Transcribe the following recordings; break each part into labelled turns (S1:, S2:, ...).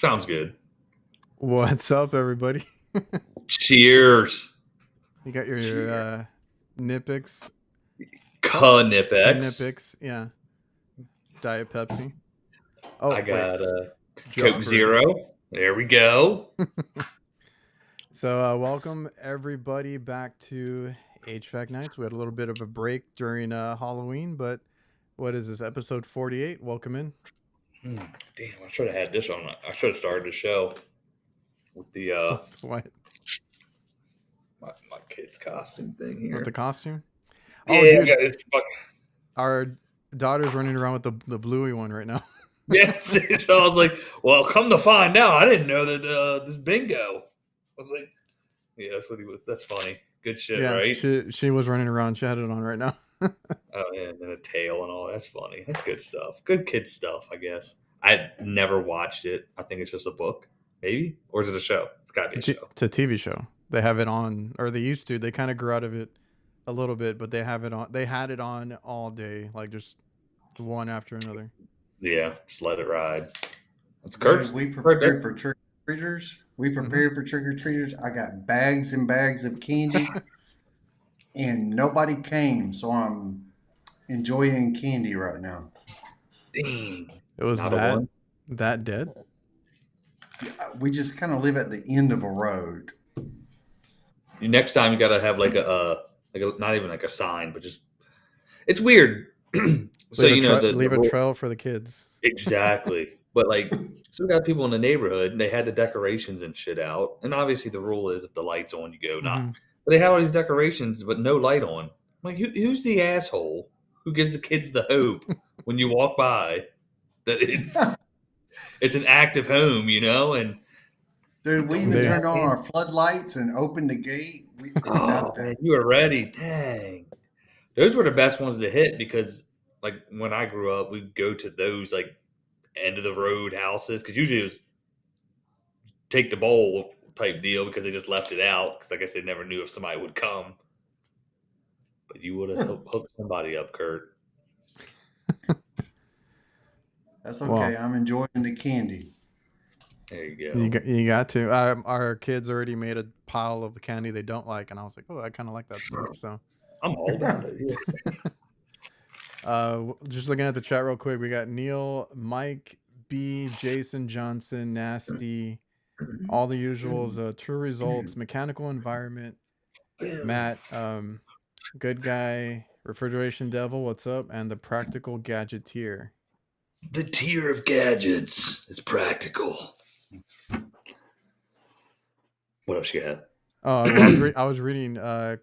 S1: Sounds good.
S2: What's up, everybody?
S1: Cheers.
S2: You got your
S1: Cheers.
S2: Nipix,
S1: Knipex.
S2: Knipex, yeah, Diet Pepsi. Oh,
S1: I
S2: wait,
S1: got Coke
S2: Joffrey.
S1: Zero. There we go.
S2: So, welcome everybody back to HVAC Nights. We had a little bit of a break during Halloween, but what is this, episode 48? Welcome in.
S1: Damn, I should have had this on. I should have started the show with the
S2: What?
S1: my kid's costume thing
S2: With the
S1: here.
S2: costume? Oh,
S1: Yeah, I
S2: dude,
S1: got it's fuck.
S2: our daughter's running around with the bluey one right now.
S1: Yeah, so I was like, well, come to find out, I didn't know that this bingo. I was like, yeah, that's what he was. That's funny. Good shit,
S2: Yeah,
S1: right?
S2: she was running around. She had it on right now.
S1: Oh, yeah, and then a tail and all. That's funny. That's good stuff. Good kid stuff, I guess. I never watched it. I think it's just a book, maybe, or is it a show? It's got to be a show.
S2: It's a TV show. They have it on, or they used to. They kind of grew out of it a little bit, but they have it on. They had it on all day, like just one after another.
S1: Yeah, just let it ride. It's
S3: Dude,
S1: Kurt's
S3: we
S1: right
S3: prepared
S1: there.
S3: for trick or treaters. We prepared for trick or treaters. I got bags and bags of candy, and nobody came, so I'm enjoying candy right now.
S1: Dang,
S2: It was
S1: not a one.
S2: that dead.
S3: We just kind of live at the end of a road.
S1: Next time you got to have like a not even like a sign, but just it's weird. So
S2: Leave
S1: you know the
S2: leave a
S1: rule
S2: trail for the kids.
S1: exactly, but like so we got people in the neighborhood and they had the decorations and shit out, and obviously the rule is if the light's on, you go not.
S2: Mm-hmm.
S1: But they had all these decorations, but no light on. I'm like, who's the asshole who gives the kids the hope when you walk by that it's an active home, you know? And
S3: Dude, we
S1: don't
S3: even
S1: do
S2: They
S1: that,
S3: turned on
S1: man.
S3: our floodlights and opened the gate. We
S1: Oh
S3: got
S1: man,
S3: that.
S1: you were ready. Dang, those were the best ones to hit because, like, when I grew up, we'd go to those like end of the road houses because usually it was take the bowl type deal because they just left it out because I guess they never knew if somebody would come. But you would have hooked somebody up, Kurt.
S3: That's
S2: well,
S3: okay. I'm enjoying the candy.
S1: There you go.
S2: you got to. Our kids already made a pile of the candy they don't like, and I was like, oh, I kind of like that stuff. So,
S1: I'm all about it. Yeah.
S2: just looking at the chat real quick, we got Neil, Mike, B, Jason, Johnson, Nasty, all the usuals. True results, mechanical environment, Matt, good guy, refrigeration devil, what's up, and the practical gadgeteer.
S1: The tier of gadgets is practical. What else you got?
S2: Oh, well, I was reading.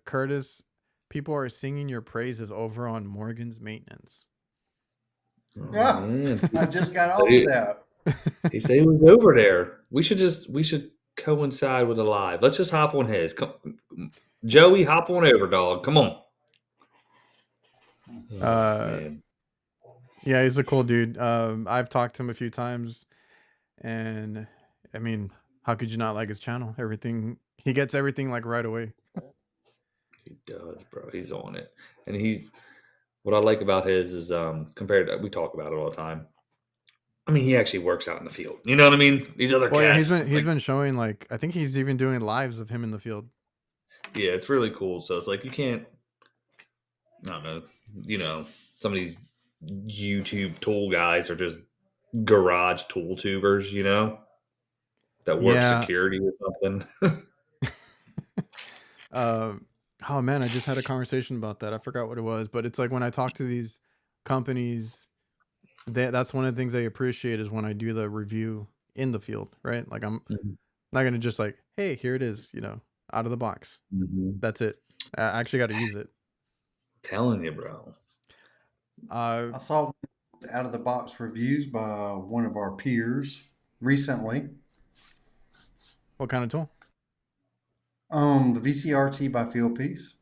S2: Curtis, people are singing your praises over on Morgan's maintenance.
S1: Oh,
S3: Yeah,
S1: man.
S3: I just got off of that.
S1: He said he was over there. We should coincide with a live. Let's just hop on his. Come, Joey, hop on over, dog. Come on. Oh, man.
S2: Yeah, he's a cool dude. I've talked to him a few times, and I mean, how could you not like his channel? He gets everything like right away.
S1: He does, bro. He's on it, and he's what I like about his is compared to we talk about it all the time. I mean, he actually works out in the field. You know what I mean? These other
S2: Well, yeah,
S1: cats.
S2: he's been showing like I think he's even doing lives of him in the field.
S1: Yeah, it's really cool. So it's like you can't. I don't know. You know, some of these YouTube tool guys are just garage tool tubers. You know, that work
S2: Yeah.
S1: security or something.
S2: Oh man, I just had a conversation about that. I forgot what it was, but it's like when I talk to these companies, that's one of the things they appreciate is when I do the review in the field, right? Like I'm not gonna just like, hey, here it is, out of the box. That's it. I actually got to use it.
S1: Telling you, bro.
S3: I saw out of the box reviews by one of our peers recently.
S2: What kind of tool?
S3: The VCRT by Fieldpiece.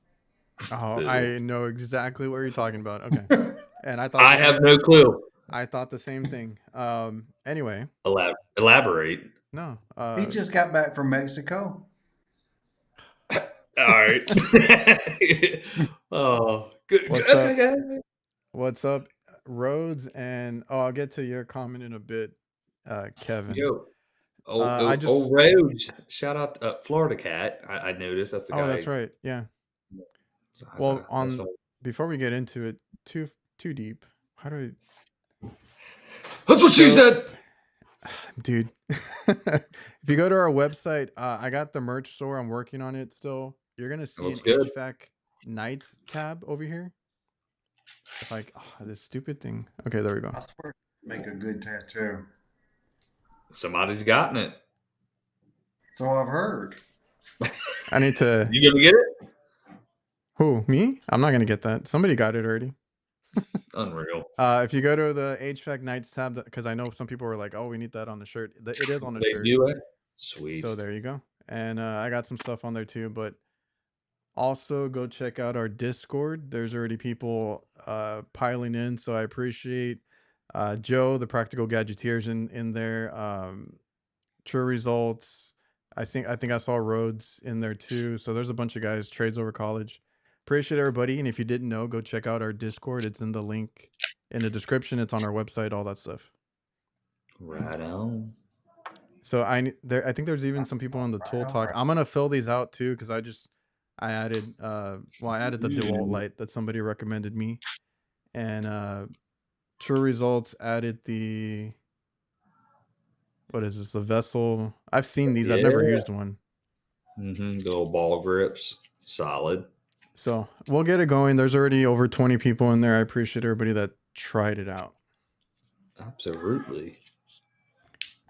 S2: Oh,
S1: Ew.
S2: I know exactly what you're talking about. Okay. And I thought
S1: I have no clue.
S2: I thought the same thing. Anyway.
S1: Elaborate.
S2: No.
S3: He just got back from Mexico.
S1: All right. Oh, good.
S2: What's
S1: okay.
S2: up? What's up, Rhodes? And I'll get to your comment in a bit, Kevin.
S1: Yo.
S2: I just.
S1: Old Roach. Shout out Florida Cat. I noticed that's the
S2: Oh, that's
S1: guy.
S2: right. Yeah.
S1: So
S2: Well,
S1: that's
S2: before we get into it too deep, how do
S1: what she
S2: so,
S1: said.
S2: dude? If you go to our website, I got the merch store. I'm working on it still. You're gonna
S1: It
S2: see
S1: looks
S2: an
S1: good.
S2: HVAC Knights tab over here. If I this stupid thing. Okay, there we go.
S3: I swear, make a good tattoo.
S1: Somebody's gotten it.
S3: So I've heard.
S2: I need to.
S1: You gonna get it?
S2: Who, me? I'm not gonna get that. Somebody got it already.
S1: Unreal.
S2: If you go to the HVAC Knights tab, because I know some people were like, "Oh, we need that on the shirt." It is on the
S1: They
S2: shirt.
S1: do it. Sweet.
S2: So there you go. And I got some stuff on there too. But also go check out our Discord. There's already people piling in, so I appreciate Joe, the Practical Gadgeteers, in there. True Results. I think I saw Rhodes in there too. So there's a bunch of guys. Trades Over College. Appreciate everybody. And if you didn't know, go check out our Discord. It's in the link in the description. It's on our website. All that stuff.
S1: Right on.
S2: So I think there's even some people on the Tool Talk. I'm gonna fill these out too because I added I added the DeWalt light that somebody recommended me, and True Results added the what is this, the Vessel. I've seen these. I've never used one.
S1: The little ball grips, solid.
S2: So we'll get it going. There's already over 20 people in there. I appreciate everybody that tried it out.
S1: Absolutely.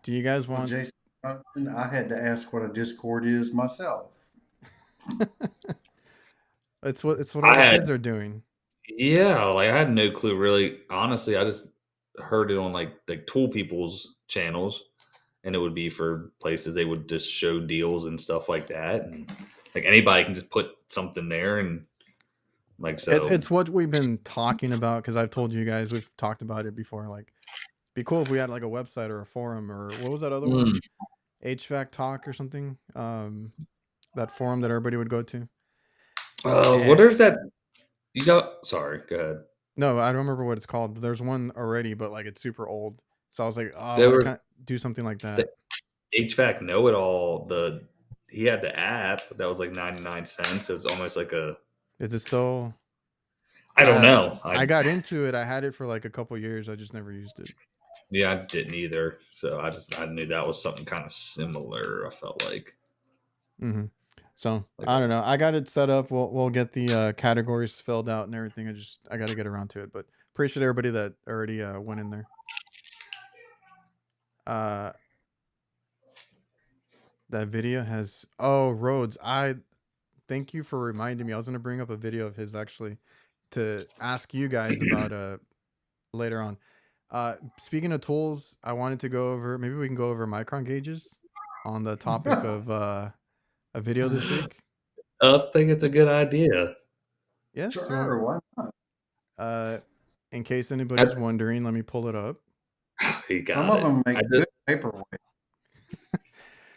S2: Do you guys want?
S3: Jason, I had to ask what a Discord is myself.
S2: It's what all the kids are doing.
S1: Yeah, like I had no clue really. Honestly, I just heard it on like tool people's channels, and it would be for places they would just show deals and stuff like that. And like anybody can just put something there and like so.
S2: It's what we've been talking about because I've told you guys we've talked about it before. Like, be cool if we had like a website or a forum or what was that other one? HVAC Talk or something. That forum that everybody would go to.
S1: Well, there's that. You got. Sorry, go ahead.
S2: No, I don't remember what it's called. There's one already, but like it's super old. So I was like, oh, I
S1: There
S2: want
S1: were-
S2: to kind of do something like that.
S1: HVAC Know It All. He had the app that was like 99 cents. It was almost like a.
S2: Is it still?
S1: I don't know.
S2: I got into it. I had it for like a couple years. I just never used it.
S1: Yeah, I didn't either. So I knew that was something kind of similar. I felt like.
S2: Mm-hmm. So I don't know. I got it set up. We'll get the categories filled out and everything. I got to get around to it. But appreciate everybody that already went in there. That video has Rhodes. I thank you for reminding me. I was gonna bring up a video of his actually to ask you guys about later on. Speaking of tools, I wanted to go over, maybe we can go over micron gauges on the topic of a video this week.
S1: I think it's a good idea.
S2: Yes.
S3: Sure, why not?
S2: In case anybody's wondering, let me pull it up.
S1: He got
S3: Some of them make good paperweight.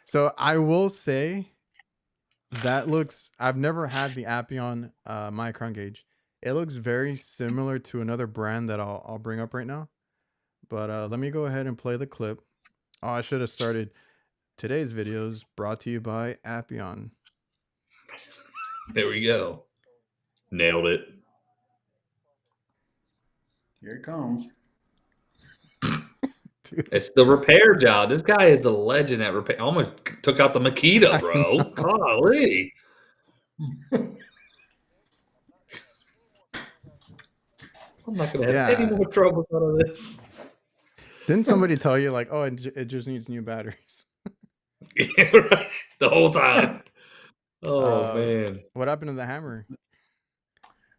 S2: So I will say that I've never had the Appion micron gauge. It looks very similar to another brand that I'll bring up right now. But let me go ahead and play the clip. Oh, I should have started today's videos brought to you by Appion.
S1: There we go. Nailed it.
S3: Here it comes.
S1: It's the repair job. This guy is a legend at repair. Almost took out the Makita, bro. Golly. I'm not going to have any more trouble out of this.
S2: Didn't somebody tell you like, oh, it just needs new batteries?
S1: Yeah, right. The whole time. Oh, man.
S2: What happened to the hammer?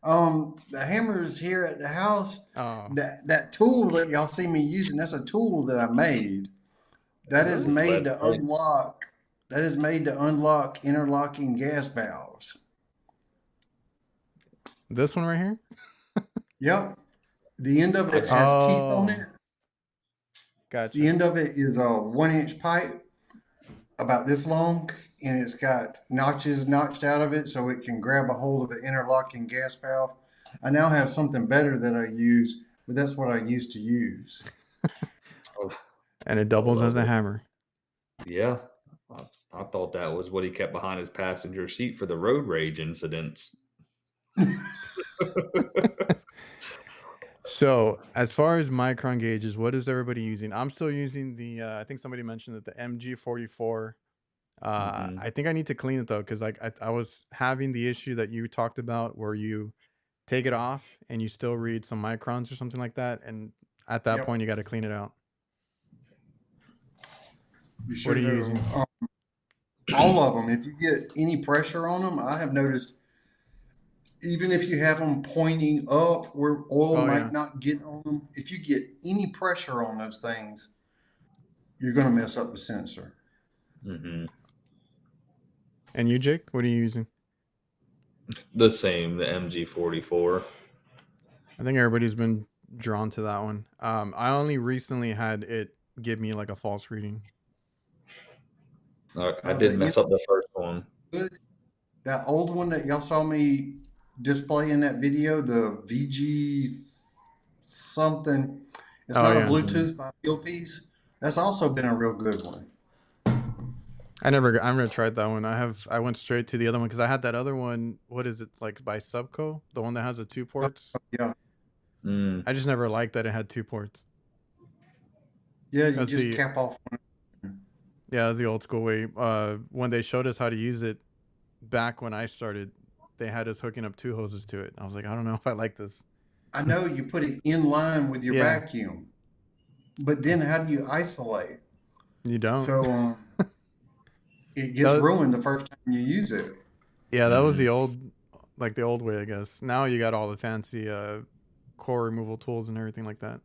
S3: The hammer's here at the house. That tool that y'all see me using, that's a tool that I made. That is made to unlock. That is made to unlock interlocking gas valves.
S2: This one right here?
S3: Yep. The end of it has teeth on it.
S2: Gotcha.
S3: The end of it is a 1-inch pipe about this long, and it's got notches notched out of it so it can grab a hold of the interlocking gas valve. I now have something better that I use, but that's what I used to use.
S2: And it doubles as a hammer.
S1: Yeah, I thought that was what he kept behind his passenger seat for the road rage incidents.
S2: So, as far as micron gauges, what is everybody using? I'm still using the. I think somebody mentioned that the MG44.
S1: Mhm.
S2: I think I need to clean it though, because like I was having the issue that you talked about, where you take it off and you still read some microns or something like that, and at that
S3: Yep,
S2: point you got to clean it out.
S3: you
S2: What
S3: sure
S2: are you
S3: do.
S2: using?
S3: All of them. If you get any pressure on them, I have noticed, even if you have them pointing up where oil
S2: Oh
S3: might
S2: yeah.
S3: not get on them, if you get any pressure on those things, you're going to mess up the sensor.
S1: Mhm.
S2: And you, Jake, what are you using?
S1: The same, the MG44.
S2: I think everybody's been drawn to that one. I only recently had it give me like a false reading.
S1: I did
S3: You
S1: mess up the first one.
S3: know, that old one that y'all saw me display in that video, the VG something, it's
S2: Oh
S3: not a
S2: yeah.
S3: Bluetooth by Fieldpiece. That's also been a real good one.
S2: I never tried that one. I went straight to the other one because I had that other one. What is it, like by Subco? The one that has the 2 ports.
S3: Yeah.
S1: Mm.
S2: I just never liked that it had 2 ports.
S3: Yeah, you
S2: That's
S3: just
S2: the
S3: cap off one.
S2: Yeah, that's the old school way. When they showed us how to use it back when I started, they had us hooking up 2 hoses to it. I was like, I don't know if I like this.
S3: I know you put it in line with your
S2: Yeah,
S3: vacuum, but then how do you isolate?
S2: you don't.
S3: So it gets
S2: That,
S3: ruined the first time you use it.
S2: yeah, that was
S1: Mhm.
S2: the old way, I guess. Now you got all the fancy core removal tools and everything like that.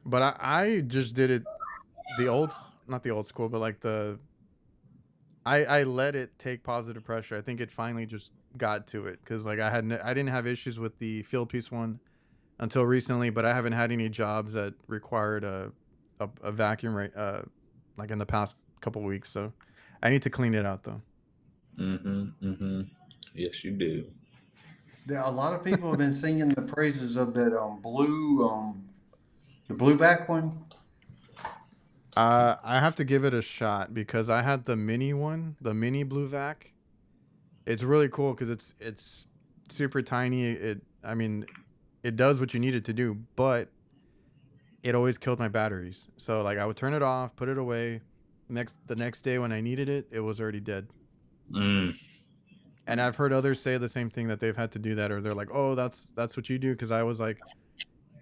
S2: But I just did it not the old school, but like I let it take positive pressure. I think it finally just got to it because like I didn't have issues with the field piece one until recently, but I haven't had any jobs that required a vacuum rate like in the past couple weeks. So I need to clean it out though.
S1: Mhm. Mhm. Yes, you do.
S3: A lot of people have been singing the praises of that the blue vac one.
S2: I have to give it a shot because I had the mini one, the mini blue vac. It's really cool because it's super tiny. I mean, it does what you need it to do, but it always killed my batteries. So like I would turn it off, put it away. The next day when I needed it, it was already dead.
S1: Mm.
S2: And I've heard others say the same thing, that they've had to do that, or they're like, "Oh, that's what you do." Because I was like,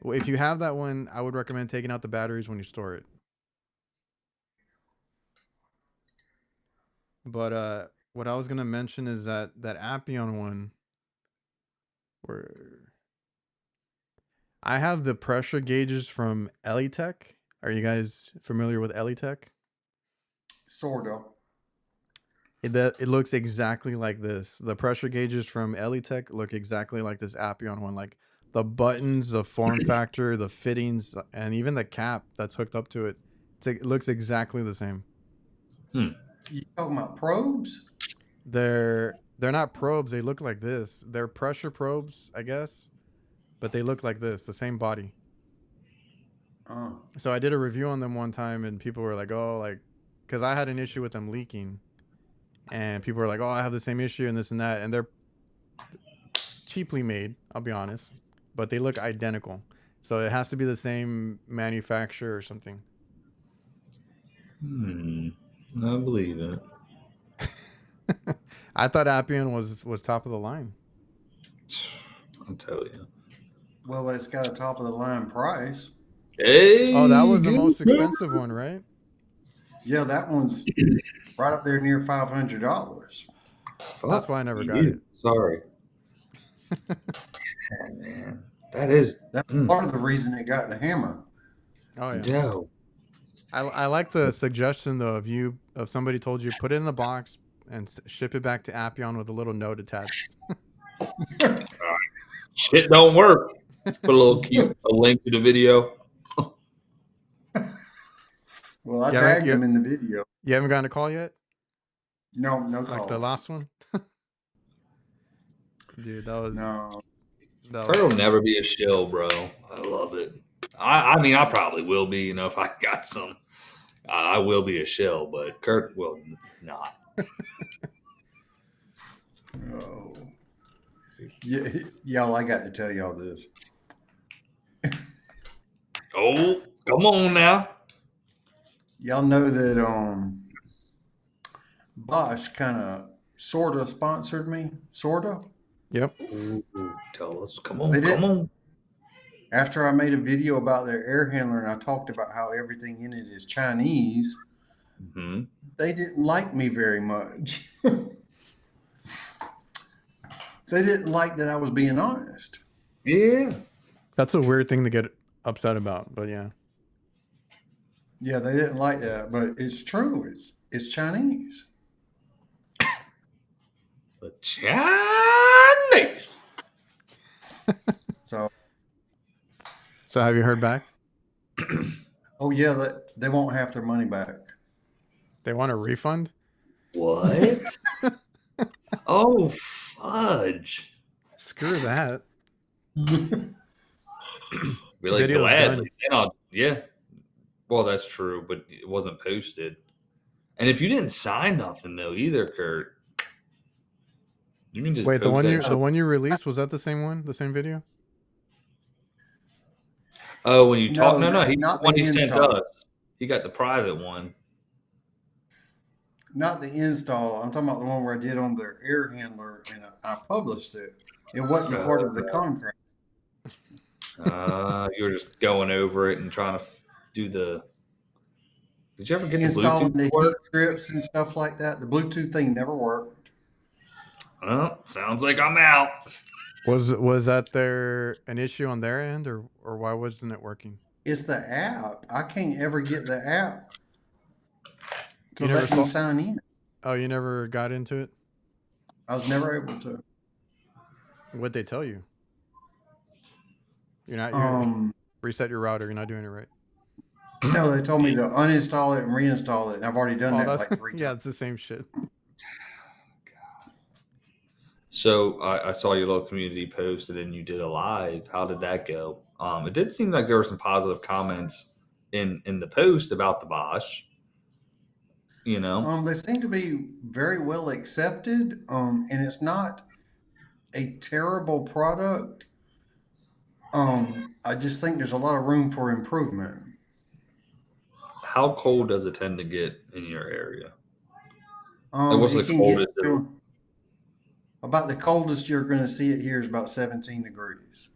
S2: well, if you have that one, I would recommend taking out the batteries when you store it. But what I was gonna mention is that Appion one, where I have the pressure gauges from Elitech. Are you guys familiar with Elitech?
S3: Sort of.
S2: It looks exactly like this. The pressure gauges from Elitech look exactly like this Appion one. Like the buttons, the form factor, the fittings, and even the cap that's hooked up to it. It looks exactly the same.
S1: Hmm.
S3: You talking about probes?
S2: They're not probes. They look like this. They're pressure probes, I guess, but they look like this. The same body.
S3: Oh.
S2: So I did a review on them one time, and people were like, "Oh, like," because I had an issue with them leaking, and people were like, "Oh, I have the same issue and this and that," and they're cheaply made, I'll be honest, but they look identical. So it has to be the same manufacturer or something.
S1: Hmm. I believe it.
S2: I thought Appian was top of the line.
S1: I'll tell you.
S3: Well, it's got a top of the line price.
S2: Oh, that
S1: Hey,
S2: was the
S1: good.
S2: most expensive one, right?
S3: Yeah, that one's right up there near $500.
S2: That's
S1: Fuck
S2: why I never got
S1: you.
S2: it.
S1: Sorry. Oh, man. That is.
S3: That's part of the reason it got the hammer.
S2: Oh yeah.
S1: No.
S2: I like the suggestion though of somebody told you put it in the box and ship it back to Appion with a little note attached.
S1: Shit don't work. Put a link to the video.
S3: Well, I
S2: You haven't
S3: tagged
S2: you,
S3: him in the video.
S2: you haven't gotten a call yet?
S3: No, no
S2: Like the
S3: calls.
S2: last one? Dude,
S3: No.
S2: that was
S1: Pearl will
S2: funny.
S1: never be a shill, bro. I love it. I mean, I probably will be, if I got some I will be a shill, but Kurt will not.
S3: Oh. Yeah, y'all, I got to tell y'all this.
S1: Oh, come on now.
S3: Y'all know that Bosch kind of sort of sponsored me, sort of.
S2: Yep.
S1: Ooh, tell us. Come
S3: They
S1: on,
S3: did.
S1: come on.
S3: After I made a video about their air handler and I talked about how everything in it is Chinese,
S1: Hmm.
S3: they didn't like me very much. They didn't like that I was being honest.
S1: Yeah.
S2: That's a weird thing to get upset about, but yeah.
S3: Yeah, they didn't like that, but it's true. It's Chinese.
S1: The Chinese.
S3: So,
S2: So have you heard back?
S3: oh yeah, they won't have their money back.
S2: They want a refund?
S1: What? Oh, fudge.
S2: Screw that.
S1: Be like
S2: Video's
S1: gladly. Yeah. Well, that's true, but it wasn't posted. And if you didn't sign nothing though either, Kurt, you can just
S2: Wait, the
S1: post that
S2: the
S1: shit.
S2: one you released, was that the same one? The same video?
S1: Oh, when you talk,
S3: No,
S1: no, he
S3: not
S1: one
S3: the
S1: he sent
S3: install.
S1: us. He got the private one.
S3: Not the install. I'm talking about the one where I did on their air handler and I published it. It wasn't part of the contract.
S1: You were just going over it and trying to do the. Did you ever get the
S3: Installing
S1: Bluetooth
S3: the
S1: to
S3: heat
S1: work?
S3: strips and stuff like that. The Bluetooth thing never worked.
S1: Well, sounds like I'm out.
S2: Was that an issue on their end, or why wasn't it working?
S3: It's the app. I can't ever get the app to
S2: You never
S3: let me sign in.
S2: Oh, you never got into it?
S3: I was never able to.
S2: What'd they tell you? You're not reset your router, you're not doing it right.
S3: No, they told me to uninstall it and reinstall it, and I've already done that like 3 times.
S2: Yeah, it's the same shit.
S1: So I saw your little community post, and then you did a live. How did that go? It did seem like there were some positive comments in the post about the Bosch. You know,
S3: They seem to be very well accepted, and it's not a terrible product. I just think there's a lot of room for improvement.
S1: how cold does it tend to get in your area? Like, what's the
S3: It can
S1: coldest?
S3: get to about the coldest you're going to see it here is about 17 degrees.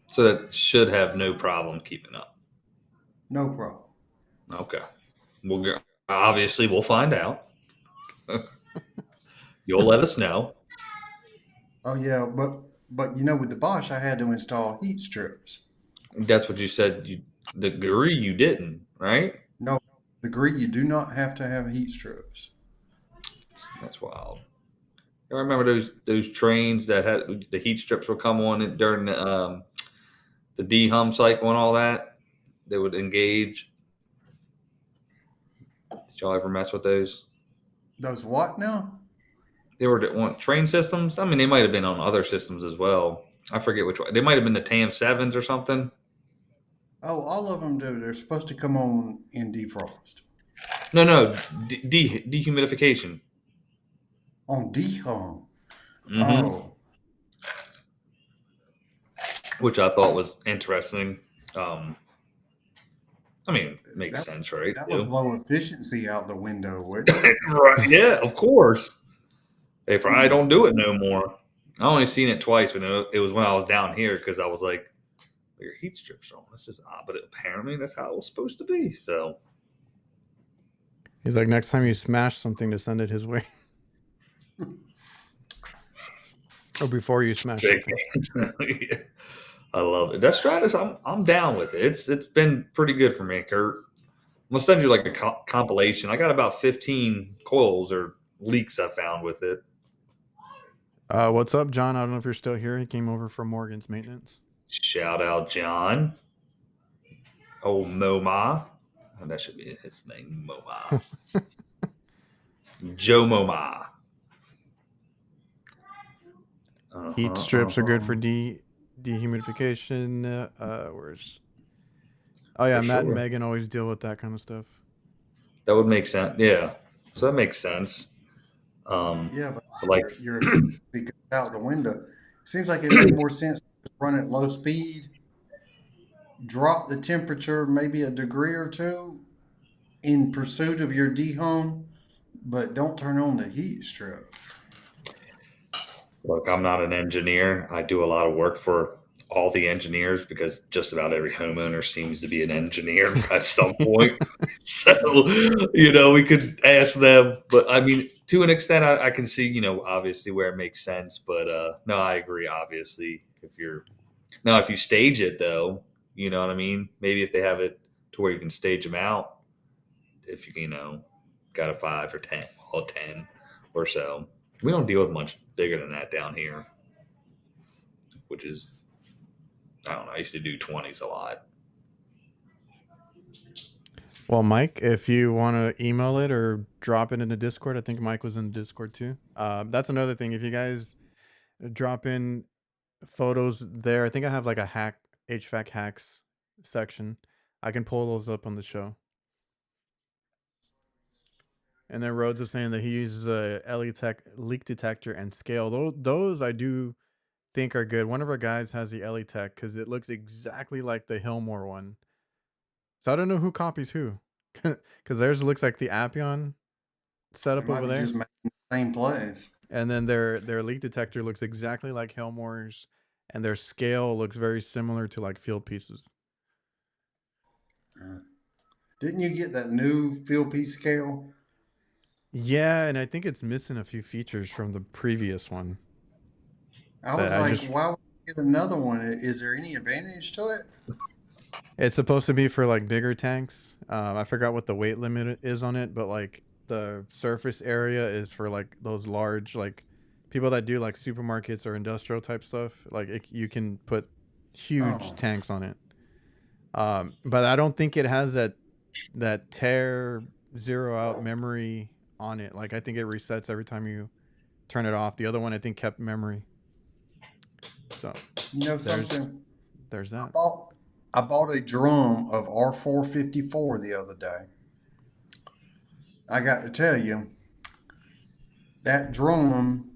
S1: So that should have no problem keeping up.
S3: No problem.
S1: Okay, obviously we'll find out. You'll let us know.
S3: Oh yeah, but with the Bosch, I had to install heat strips.
S1: That's what you said. The Guri you didn't, right?
S3: No, the Gree, you do not have to have heat strips.
S1: That's wild. I remember those trains that had the heat strips would come on it during the de-hum cycle and all that. They would engage. Did y'all ever mess with those?
S3: Those what now?
S1: They were on train systems. I mean, they might have been on other systems as well. I forget which one. They might have been the TAM 7s or something.
S3: Oh, all of them do. They're supposed to come on in defrost.
S1: No, dehumidification.
S3: On de-hum.
S1: Mm-hmm.
S3: Oh.
S1: Which I thought was interesting. I mean, it makes sense, right?
S3: That would blow efficiency out the window, wouldn't it?
S1: Right. Yeah, of course. They probably don't do it no more. I only seen it twice, but it was when I was down here because I was like, your heat strips on. This is odd, but apparently that's how it was supposed to be. So
S2: he's like, next time you smash something, to send it his way. Or before you smash something.
S1: Yeah. I love it. That Stratus, I'm down with it. It's been pretty good for me, Kurt. I'm gonna send you like a compilation. I got about 15 coils or leaks I found with it.
S2: What's up, John? I don't know if you're still here. He came over from Morgan's maintenance.
S1: Shout out, John. Oh, Moma. Oh, that should be his name, Moma. Joe Moma.
S2: Heat strips are good for dehumidification. Where's? Oh yeah,
S1: For
S2: Matt and
S1: sure.
S2: Megan always deal with that kind of stuff.
S1: That would make sense. Yeah. So that makes sense.
S3: Yeah, but
S1: Like,
S3: your efficiency goes out the window. Seems like it made more sense to just run at low speed, drop the temperature maybe a degree or two in pursuit of your dehome, but don't turn on the heat strips.
S1: look, I'm not an engineer. I do a lot of work for all the engineers because just about every homeowner seems to be an engineer at some point. So, we could ask them. But I mean, to an extent, I can see, obviously where it makes sense. But no, I agree. Obviously, if you stage it though, you know what I mean? Maybe if they have it to where you can stage them out, if got a 5 or 10, well, 10 or so. We don't deal with much bigger than that down here, which is, I don't know. I used to do 20s a lot.
S2: Well, Mike, if you want to email it or drop it in the Discord, I think Mike was in the Discord too. That's another thing. If you guys drop in photos there, I think I have like a HVAC hacks section. I can pull those up on the show. And then Rhodes is saying that he uses a leak detector and scale. Those I do think are good. One of our guys has the Tech because it looks exactly like the Hillmore one. So I don't know who copies who, because theirs looks like the Appion
S3: It
S2: setup
S3: might
S2: over
S3: be
S2: there,
S3: just making the same place.
S2: and then their leak detector looks exactly like Hillmore's, and their scale looks very similar to like Field Pieces.
S3: Didn't you get that new field piece scale?
S2: Yeah, and I think it's missing a few features from the previous one.
S3: I
S2: That
S3: was
S2: I
S3: like,
S2: just
S3: why would you get another one? Is there any advantage to it?
S2: It's supposed to be for like bigger tanks. I forgot what the weight limit is on it, but like the surface area is for like those large, like people that do like supermarkets or industrial type stuff. Like you can put huge
S3: Oh,
S2: tanks on it. But I don't think it has that tear zero out memory on it. Like I think it resets every time you turn it off. The other one I think kept memory. So
S3: you know
S2: there's
S3: something? I
S2: that.
S3: bought I bought a drum of R454 the other day. I got to tell you, that drum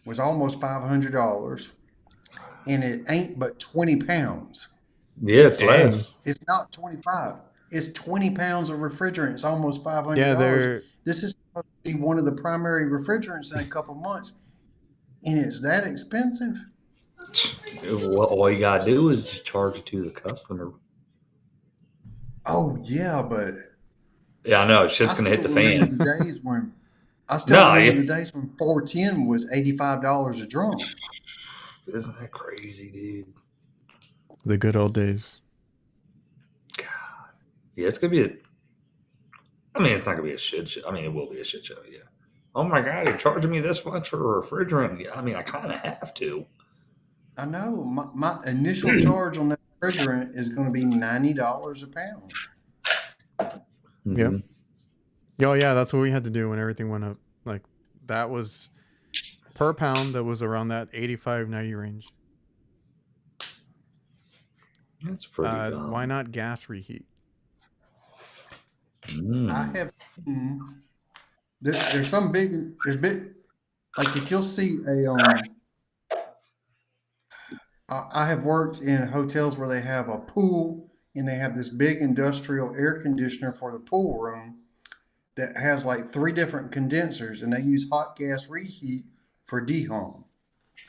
S3: was almost $500, and it ain't but 20 pounds.
S1: Yeah, it's
S2: Dang.
S1: less.
S3: It's not 25. It's 20 pounds of refrigerant. It's almost
S2: Yeah,
S3: $500.
S2: they're
S3: This is supposed to be one of the primary refrigerants in a couple months, and it's that expensive.
S1: Well, all you gotta do is just charge it to the customer.
S3: Oh yeah, but
S1: Yeah, I know.
S3: I
S1: Shit's gonna hit
S3: still
S1: the
S3: remember
S1: fan.
S3: the days when I still
S1: No,
S3: remember the days when 410 was $85 a drum.
S1: isn't that crazy, dude?
S2: the good old days.
S1: God. Yeah, it's gonna be I mean, it's not gonna be a shit show. I mean, it will be a shit show. Yeah. Oh my god, you're charging me this much for a refrigerant? Yeah, I mean, I kind of have to.
S3: I know my initial charge on that refrigerant is going to be $90 a pound.
S2: Yeah.
S1: Mhm.
S2: Oh yeah, that's what we had to do when everything went up. Like that was per pound that was around that 85-90 range.
S1: That's pretty
S2: Why
S1: dumb.
S2: not gas reheat?
S3: I
S1: Mm.
S3: have seen there's some there's big like if you'll see I have worked in hotels where they have a pool and they have this big industrial air conditioner for the pool room that has like three different condensers, and they use hot gas reheat for dehome.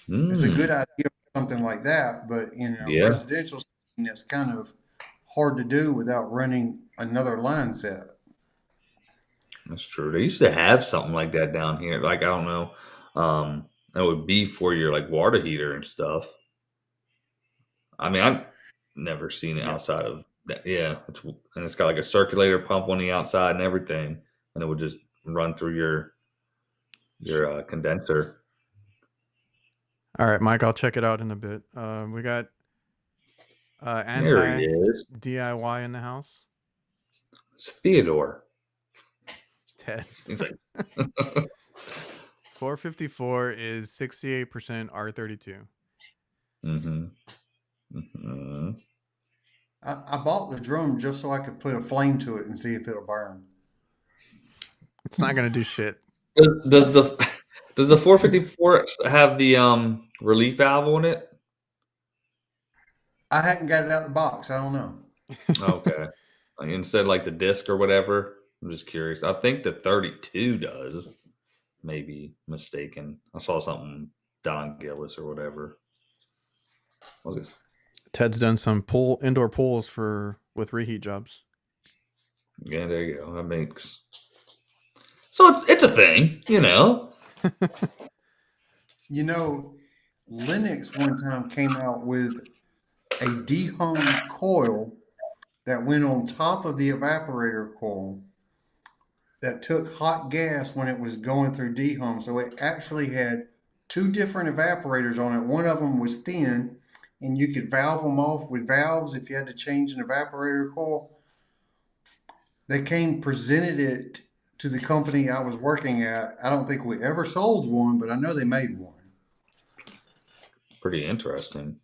S3: It's a good
S1: Mm.
S3: idea for something like that, but in a
S1: Yeah,
S3: residential setting, it's kind of hard to do without running another line set.
S1: that's true. They used to have something like that down here. Like I don't know. That would be for your like water heater and stuff. I mean, I've never seen it
S3: Yeah.
S1: outside of that. Yeah, it's got like a circulator pump on the outside and everything, and it would just run through your condenser.
S2: All right, Mike, I'll check it out in a bit. We got
S1: There he
S2: anti
S1: is.
S2: DIY in the house.
S1: It's Theodore.
S2: Ted.
S1: He's like,
S2: 454 is 68% R32.
S1: mm-hmm, mm-hmm.
S3: I bought the drum just so I could put a flame to it and see if it'll burn.
S2: It's not gonna do shit.
S1: Does the 454 have the relief valve on it?
S3: I hadn't got it out of the box. I don't know.
S1: Okay. Like, instead of like the disc or whatever. I'm just curious. I think the 32 does. Maybe mistaken. I saw something Don Gillis or whatever. What was it?
S2: Ted's done some indoor pools with reheat jobs.
S1: Yeah, there you go. That makes so it's a thing, you know.
S3: You know, Lennox one time came out with a dehung coil that went on top of the evaporator coil that took hot gas when it was going through dehum. So it actually had two different evaporators on it. One of them was thin, and you could valve them off with valves if you had to change an evaporator coil. They presented it to the company I was working at. I don't think we ever sold one, but I know they made one.
S1: Pretty interesting.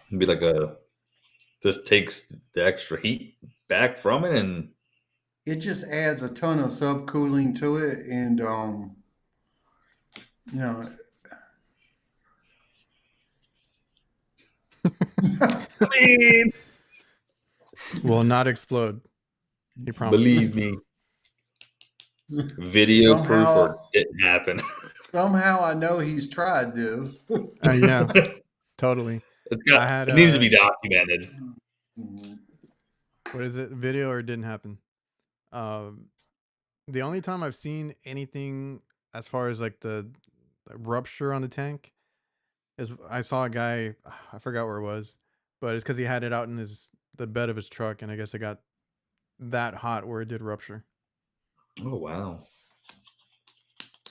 S1: It'd be like just takes the extra heat back from it, and
S3: It just adds a ton of subcooling to it, and you know.
S1: I mean,
S2: Will not explode. He promises.
S1: believe me, video proof or didn't happen.
S3: Somehow I know he's tried this.
S2: Yeah, totally.
S1: It needs to be documented.
S2: What is it? Video or it didn't happen? The only time I've seen anything as far as like the rupture on the tank is I saw a guy, I forgot where it was, but it's because he had it out in the bed of his truck, and I guess it got that hot where it did rupture.
S1: Oh wow!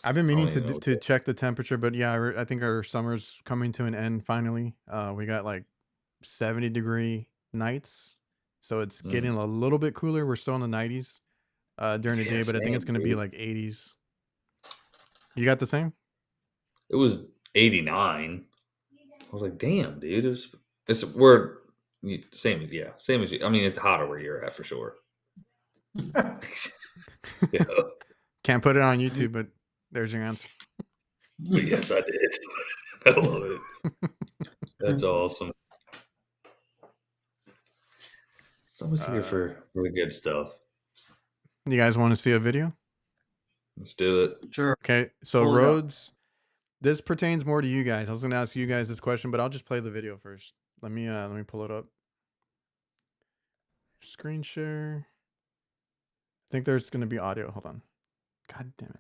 S2: I've been meaning to check the temperature, but yeah, I think our summer's coming to an end finally. We got like 70-degree nights, so it's getting a little bit cooler. We're still in the 90s during the day, but I think it's going to be like 80s. You got the same?
S1: It was 89. I was like, damn, dude. We're same as you. I mean, it's hotter where you're at for sure. Yeah.
S2: Can't put it on YouTube, but there's your answer.
S1: But yes, I did. I love it. That's awesome. It's always here for really good stuff.
S2: You guys want to see a video?
S1: Let's do it.
S3: Sure.
S2: Okay, so roads. This pertains more to you guys. I was going to ask you guys this question, but I'll just play the video first. Let me pull it up. Screen share. I think there's going to be audio. Hold on. God damn it.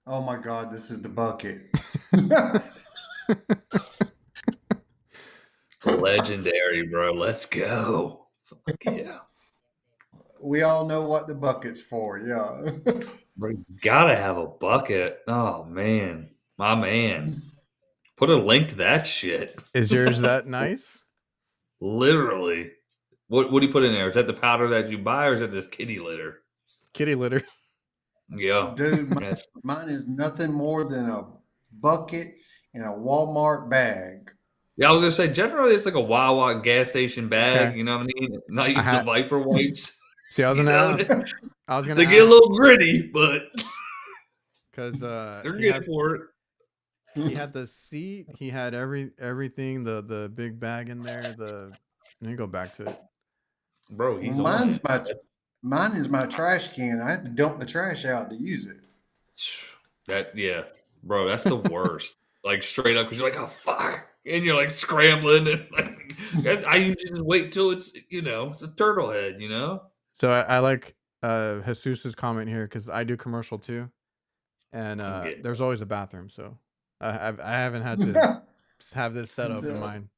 S3: Oh my God, this is the bucket.
S1: Legendary, bro. Let's go. Fuck yeah.
S3: We all know what the bucket's for, yeah.
S1: Bro, you gotta have a bucket. Oh man. My man. Put a link to that shit.
S2: Is yours that nice?
S1: Literally. What do you put in there? Is that the powder that you buy, or is that this kitty litter?
S2: Kitty litter.
S1: Yeah.
S3: Dude, mine is nothing more than a bucket in a Walmart bag.
S1: Yeah, I was gonna say generally it's like a Wawa gas station bag.
S2: Okay.
S1: You know what I mean? Not using the Viper wipes.
S2: See, I was gonna ask.
S1: They get a little gritty, but
S2: because
S1: they're good for it.
S2: He had the seat. He had everything. The big bag in there. Let me go back to it.
S1: Bro,
S3: mine is my trash can. I have to dump the trash out to use it.
S1: Bro, that's the worst. Like straight up, because you're like, oh fuck, and you're like scrambling, and like, I usually just wait till it's it's a turtle head,
S2: So I like Jesus's comment here because I do commercial too, and there's always a bathroom, so I haven't had to have this set up in mind.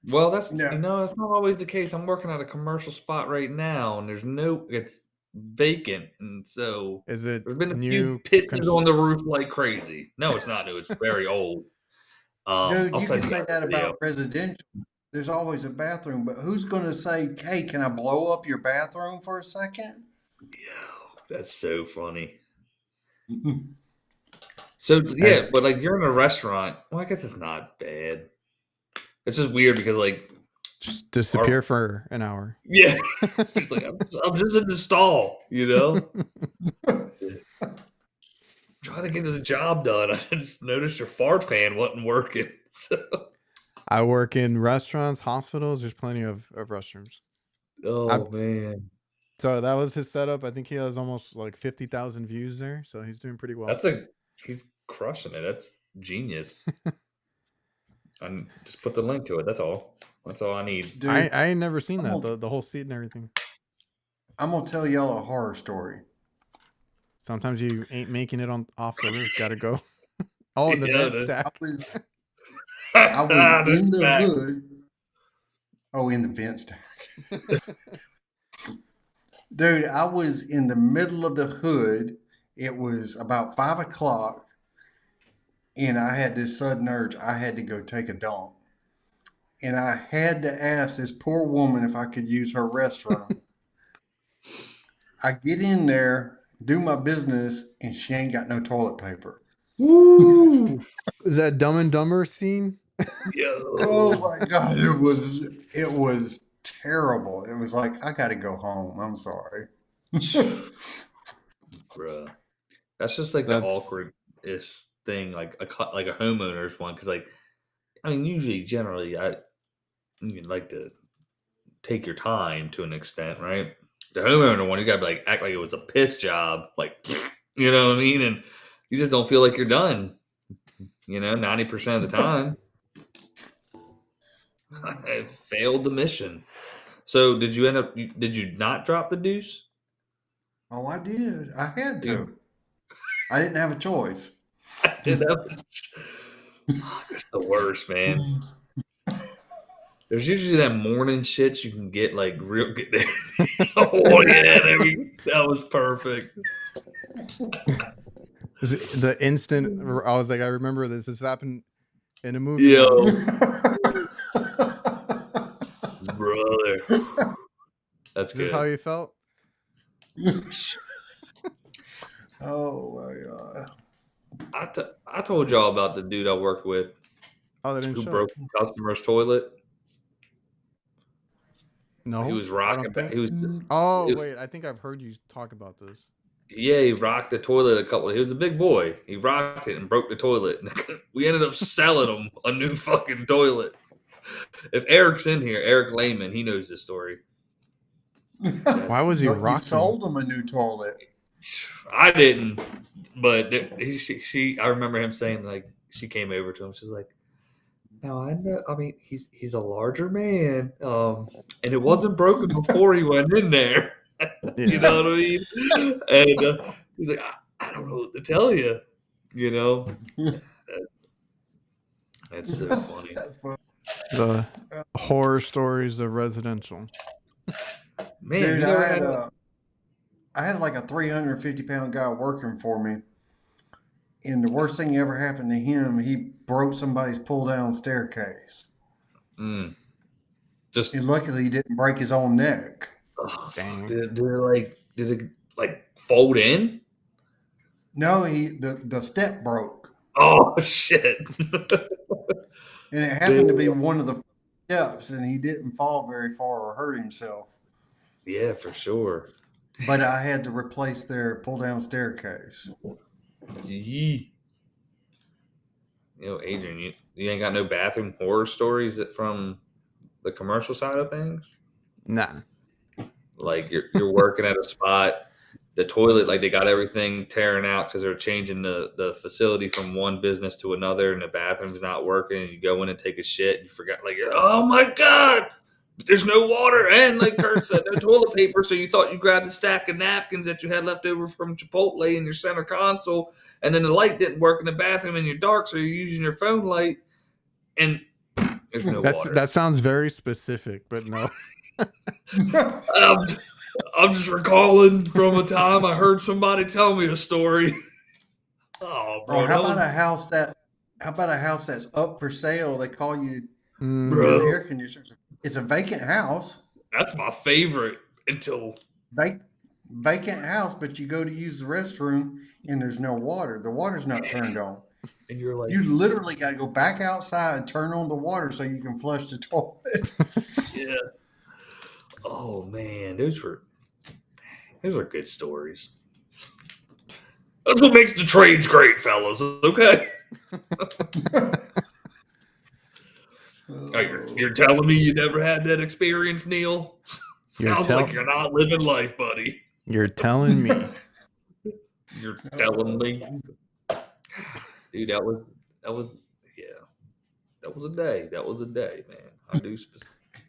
S1: Well, that's that's not always the case. I'm working at a commercial spot right now, and it's vacant, and so
S2: there's
S1: been a few pistons on the roof like crazy. No, it's not new. It's very old.
S3: Dude, you can say that about residential. There's always a bathroom, but who's going to say, "Hey, can I blow up your bathroom for a second?"
S1: Yeah, that's so funny. So yeah, but like you're in a restaurant. Well, I guess it's not bad. It's just weird because like
S2: Just disappear for an hour.
S1: yeah, just like I'm just in the stall, you know. Trying to get the job done. I just noticed your fart fan wasn't working. So.
S2: I work in restaurants, hospitals. There's plenty of restrooms.
S1: Oh man,
S2: So that was his setup. I think he has almost like 50,000 views there. So he's doing pretty well.
S1: he's crushing it. That's genius. I just put the link to it. That's all. That's all I need.
S3: Dude,
S2: I ain't never seen that, the whole seat and everything.
S3: I'm gonna tell y'all a horror story.
S2: Sometimes you ain't making it off the roof. Gotta go. Oh, in the vent stack.
S3: I was in the hood. Oh, in the vent stack. Dude, I was in the middle of the hood. It was about 5 o'clock, and I had this sudden urge. I had to go take a dump. And I had to ask this poor woman if I could use her restroom. I get in there, do my business, and she ain't got no toilet paper.
S1: Woo!
S2: Is that Dumb and Dumber scene?
S1: Yo.
S3: Oh my God, it was terrible. It was like, I gotta go home. I'm sorry.
S1: Bruh. That's just like the awkwardest thing, like a homeowner's one, because like, I mean, usually, generally, you like to take your time to an extent, right? The homeowner one, you gotta like act like it was a piss job, like you know what I mean, and you just don't feel like you're done. 90% of the time. I failed the mission. So did you did you not drop the deuce?
S3: Oh, I did. I had to. I didn't have a choice.
S1: I did that. That's the worst, man. There's usually that morning shit you can get like real good. Oh yeah, that was perfect.
S2: The instant I was like, I remember this. This happened in a movie.
S1: Yo, brother, that's good.
S2: Is this how you felt?
S3: Oh my God!
S1: I told y'all about the dude I worked with.
S2: Oh, they didn't
S1: who
S2: show
S1: broke the customer's toilet.
S2: No,
S1: he was rocking.
S2: Wait, I think I've heard you talk about this.
S1: Yeah, he rocked the toilet he was a big boy. He rocked it and broke the toilet. We ended up selling him a new fucking toilet. If Eric's in here, Eric Lehman, he knows this story.
S2: Why was he rocking?
S3: You sold him a new toilet.
S1: I didn't, but I remember him saying, like, she came over to him. She's like, now I know. I mean, he's a larger man, and it wasn't broken before he went in there. You know what I mean? And he's like, I don't know what to tell you. You know, that's so funny.
S3: That's funny.
S2: The horror stories of residential.
S1: Man,
S3: dude, I had like a 350-pound guy working for me. And the worst thing that ever happened to him, he broke somebody's pull-down staircase. And luckily, he didn't break his own neck.
S1: Oh, did it fold in?
S3: No, the step broke.
S1: Oh shit!
S3: And it happened to be one of the steps, and he didn't fall very far or hurt himself.
S1: Yeah, for sure.
S3: But I had to replace their pull-down staircase.
S1: Yee. Adrian, you ain't got no bathroom horror stories from the commercial side of things?
S2: Nah.
S1: Like you're working at a spot, the toilet, like they got everything tearing out because they're changing the facility from one business to another, and the bathroom's not working, and you go in and take a shit, and you forgot, like, oh my God, there's no water, and like Kurt said, no toilet paper, so you thought you grabbed a stack of napkins that you had left over from Chipotle in your center console, and then the light didn't work in the bathroom and you're dark, so you're using your phone light, and there's no water.
S2: That sounds very specific, but no.
S1: I'm just recalling from a time I heard somebody tell me a story. Oh, bro!
S3: How about a house that's up for sale? They call you
S1: bro.
S3: Air conditioners. It's a vacant house.
S1: That's my favorite until
S3: vacant house, but you go to use the restroom and there's no water. The water's not turned on.
S1: And you're like,
S3: You literally got to go back outside and turn on the water so you can flush the toilet.
S1: yeah. Oh man, those are good stories. That's what makes the trades great, fellas. Okay. Oh, you're telling me you never had that experience, Neil? Sounds like you're not living life, buddy.
S2: You're telling me.
S1: You're telling me. Dude, that was yeah. That was a day. That was a day, man. I do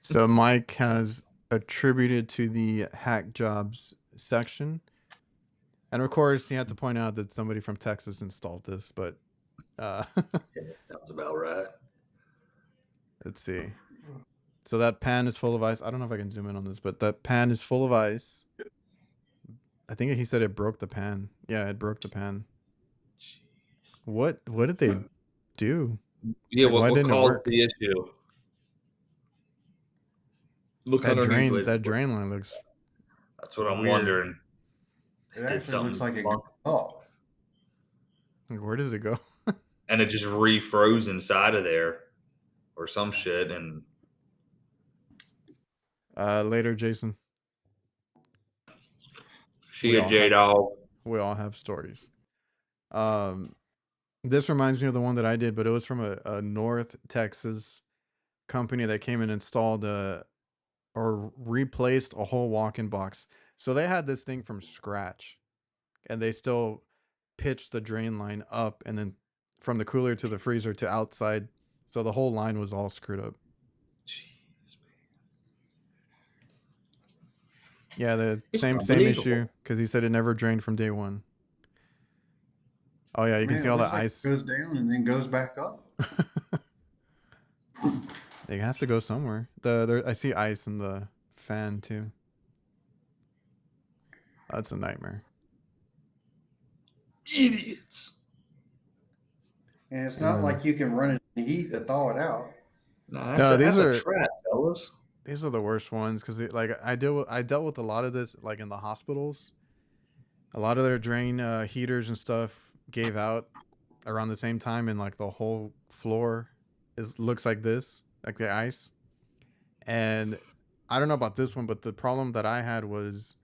S2: So Mike has attributed to the hack jobs section. And of course, he had to point out that somebody from Texas installed this, but
S1: yeah, sounds about right.
S2: Let's see. So that pan is full of ice. I don't know if I can zoom in on this, but that pan is full of ice. I think he said it broke the pan. Yeah, it broke the pan.
S1: Jeez.
S2: What did they do?
S1: Yeah,
S2: like,
S1: what caused the issue? Look
S2: that drain line looks.
S1: That's what I'm wondering.
S3: It actually looks like it goes up.
S2: Where does it go?
S1: And it just refroze inside of there, or some shit. And
S2: later, Jason.
S1: She a J-Dog.
S2: We all have stories. This reminds me of the one that I did, but it was from a North Texas company that came and installed or replaced a whole walk-in box. So they had this thing from scratch, and they still pitched the drain line up and then from the cooler to the freezer to outside. So the whole line was all screwed up.
S1: Jeez, man.
S2: Yeah, the same issue, because he said it never drained from day one. Oh yeah, you can see all the ice
S3: goes down and then goes back up.
S2: It has to go somewhere. I see ice in the fan too. That's a nightmare.
S1: Idiots.
S3: And it's not like you can run it in the heat to thaw it out.
S1: No, these are a trap, fellas.
S2: These are the worst ones because like I dealt with a lot of this like in the hospitals. A lot of their drain heaters and stuff gave out around the same time, and like the whole floor looks like this, like the ice. And I don't know about this one, but the problem that I had was,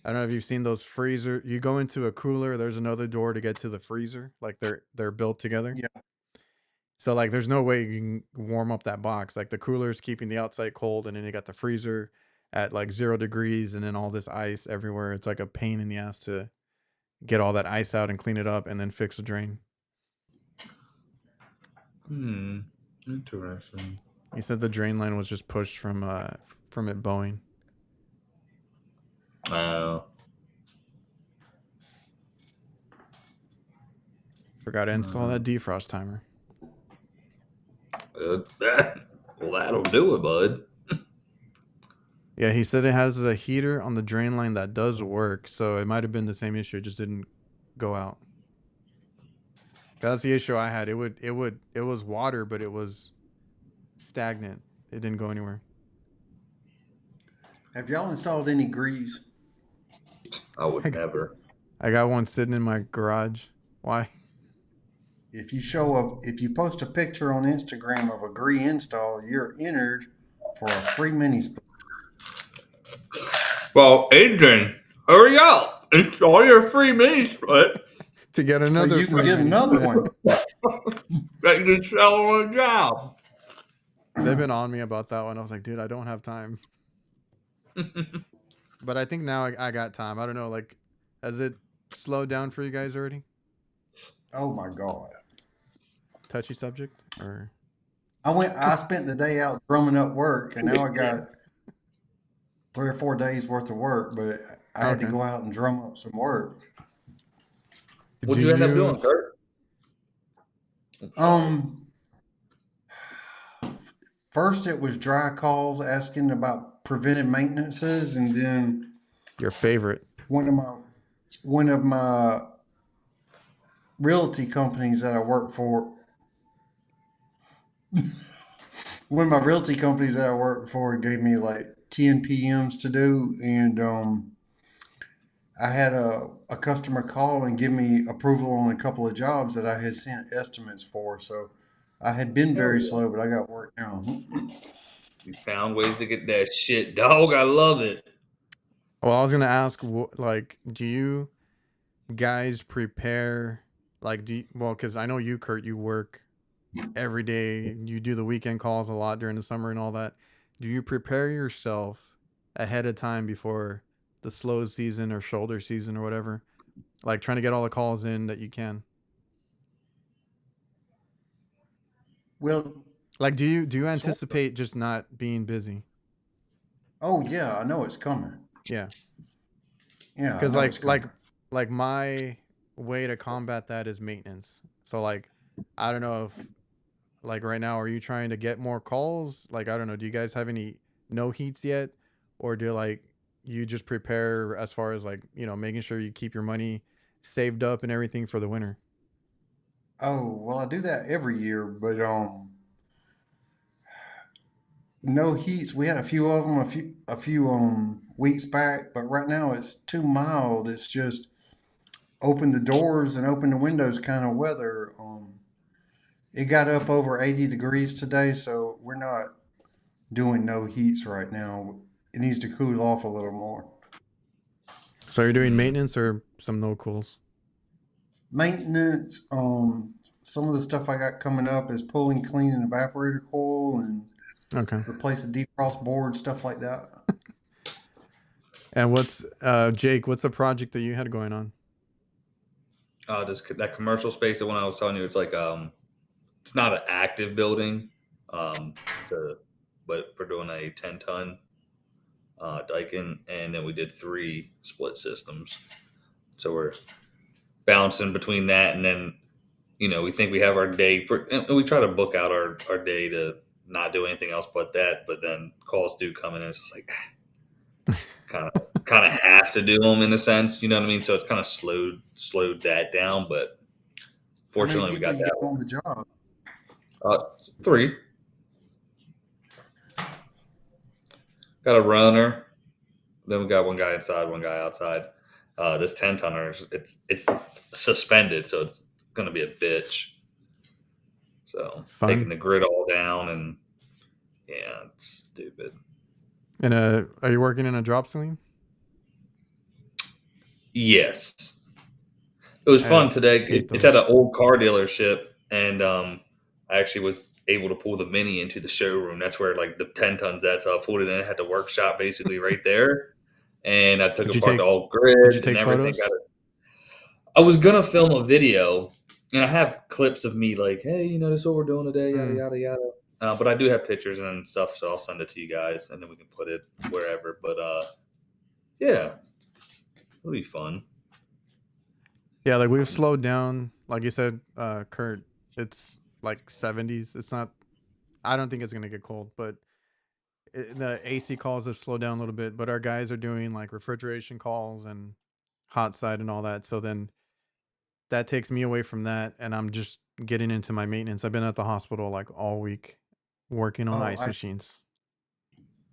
S2: I don't know if you've seen those freezer. You go into a cooler, there's another door to get to the freezer. Like they're built together.
S3: Yeah.
S2: So like there's no way you can warm up that box. Like the cooler is keeping the outside cold, and then you got the freezer at like 0 degrees, and then all this ice everywhere. It's like a pain in the ass to get all that ice out and clean it up and then fix the drain.
S1: Interesting.
S2: He said the drain line was just pushed from it bowing.
S1: Oh.
S2: Forgot to install that defrost timer.
S1: Well, that'll do it, bud.
S2: Yeah, he said it has a heater on the drain line that does work, so it might have been the same issue. It just didn't go out. That's the issue I had. It was water, but it was stagnant. It didn't go anywhere.
S3: Have y'all installed any grease?
S1: I would never.
S2: I got one sitting in my garage. Why?
S3: If you post a picture on Instagram of a grease install, you're entered for a free mini split.
S1: Well, Adrian, hurry up! Install your free mini split
S2: to get another.
S3: So you can get another one.
S1: That you can sell on a job.
S2: They've been on me about that one. I was like, dude, I don't have time. But I think now I got time. I don't know. Like, has it slowed down for you guys already?
S3: Oh my God.
S2: Touchy subject, or?
S3: I spent the day out drumming up work, and now I got 3 or 4 days worth of work, but I had to go out and drum up some work.
S1: What'd you end up doing, Kurt?
S3: First it was dry calls asking about preventive maintenances, and then
S2: your favorite.
S3: One of my realty companies that I work for. One of my realty companies that I work for gave me like 10 PMs to do, and I had a customer call and give me approval on a couple of jobs that I had sent estimates for. So I had been
S1: Hell
S3: very
S1: yeah.
S3: slow, but I got work done.
S1: You found ways to get that shit, dog. I love it.
S2: Well, I was gonna ask, like, do you guys prepare? Like, well, because I know you, Kurt, you work every day. You do the weekend calls a lot during the summer and all that. Do you prepare yourself ahead of time before the slow season or shoulder season or whatever? Like trying to get all the calls in that you can.
S3: Well,
S2: Like, do you
S3: sort of.
S2: anticipate just not being busy?
S3: Oh yeah, I know it's coming.
S2: Yeah,
S3: Yeah, I
S2: because
S3: know it's coming.
S2: like my way to combat that is maintenance. So like, I don't know if like right now, are you trying to get more calls? Like, I don't know. Do you guys have any no heats yet, or do like you just prepare as far as like making sure you keep your money saved up and everything for the winter?
S3: Oh well, I do that every year, but no heats. We had a few of them a few weeks back, but right now it's too mild. It's just open the doors and open the windows kind of weather. It got up over 80 degrees today, so we're not doing no heats right now. It needs to cool off a little more.
S2: So you're doing
S1: Mm.
S2: maintenance or some no cools?
S3: Maintenance, some of the stuff I got coming up is pulling, clean an evaporator coil and
S2: Okay.
S3: replace the defrost board, stuff like that.
S2: And what's Jake? What's the project that you had going on?
S1: Just that commercial space. The one I was telling you, it's like it's not an active building. It's a, but we're doing a 10-ton Daikin, and then we did 3 split systems. So we're bouncing between that, and then we think we have our day. And we try to book out our day to not do anything else but that. But then calls do come in, and it's just like kind of have to do them in a sense. You know what I mean? So it's kind of slowed that down, but
S3: How many
S1: fortunately we
S3: people
S1: got
S3: you
S1: that
S3: got
S1: one.
S3: on the job?
S1: 3. Got a runner. Then we got one guy inside, one guy outside. This 10-tonner, it's suspended, so it's gonna be a bitch. So taking
S2: Fun.
S1: the grid all down, and yeah, it's stupid.
S2: And are you working in a drop ceiling?
S1: Yes, it was
S2: I
S1: fun today.
S2: hate
S1: It's at
S2: those.
S1: an old car dealership, and I actually was able to pull the Mini into the showroom. That's where like the 10 tons at. So I pulled it in. I had the workshop basically right there, and I took
S2: Did you
S1: apart the
S2: take
S1: whole
S2: Did you
S1: grid and
S2: take
S1: everything. Got
S2: photos?
S1: it. I was gonna film a video, and I have clips of me like, hey, this is what we're doing today, yada
S2: Mm.
S1: yada yada. But I do have pictures and stuff, so I'll send it to you guys, and then we can put it wherever. But yeah, it'll be fun.
S2: Yeah, like we've slowed down. Like you said, Kurt, it's like 70s. It's not. I don't think it's gonna get cold, but the AC calls have slowed down a little bit. But our guys are doing like refrigeration calls and hot side and all that. So then that takes me away from that, and I'm just getting into my maintenance. I've been at the hospital like all week working on
S3: Oh,
S2: ice machines.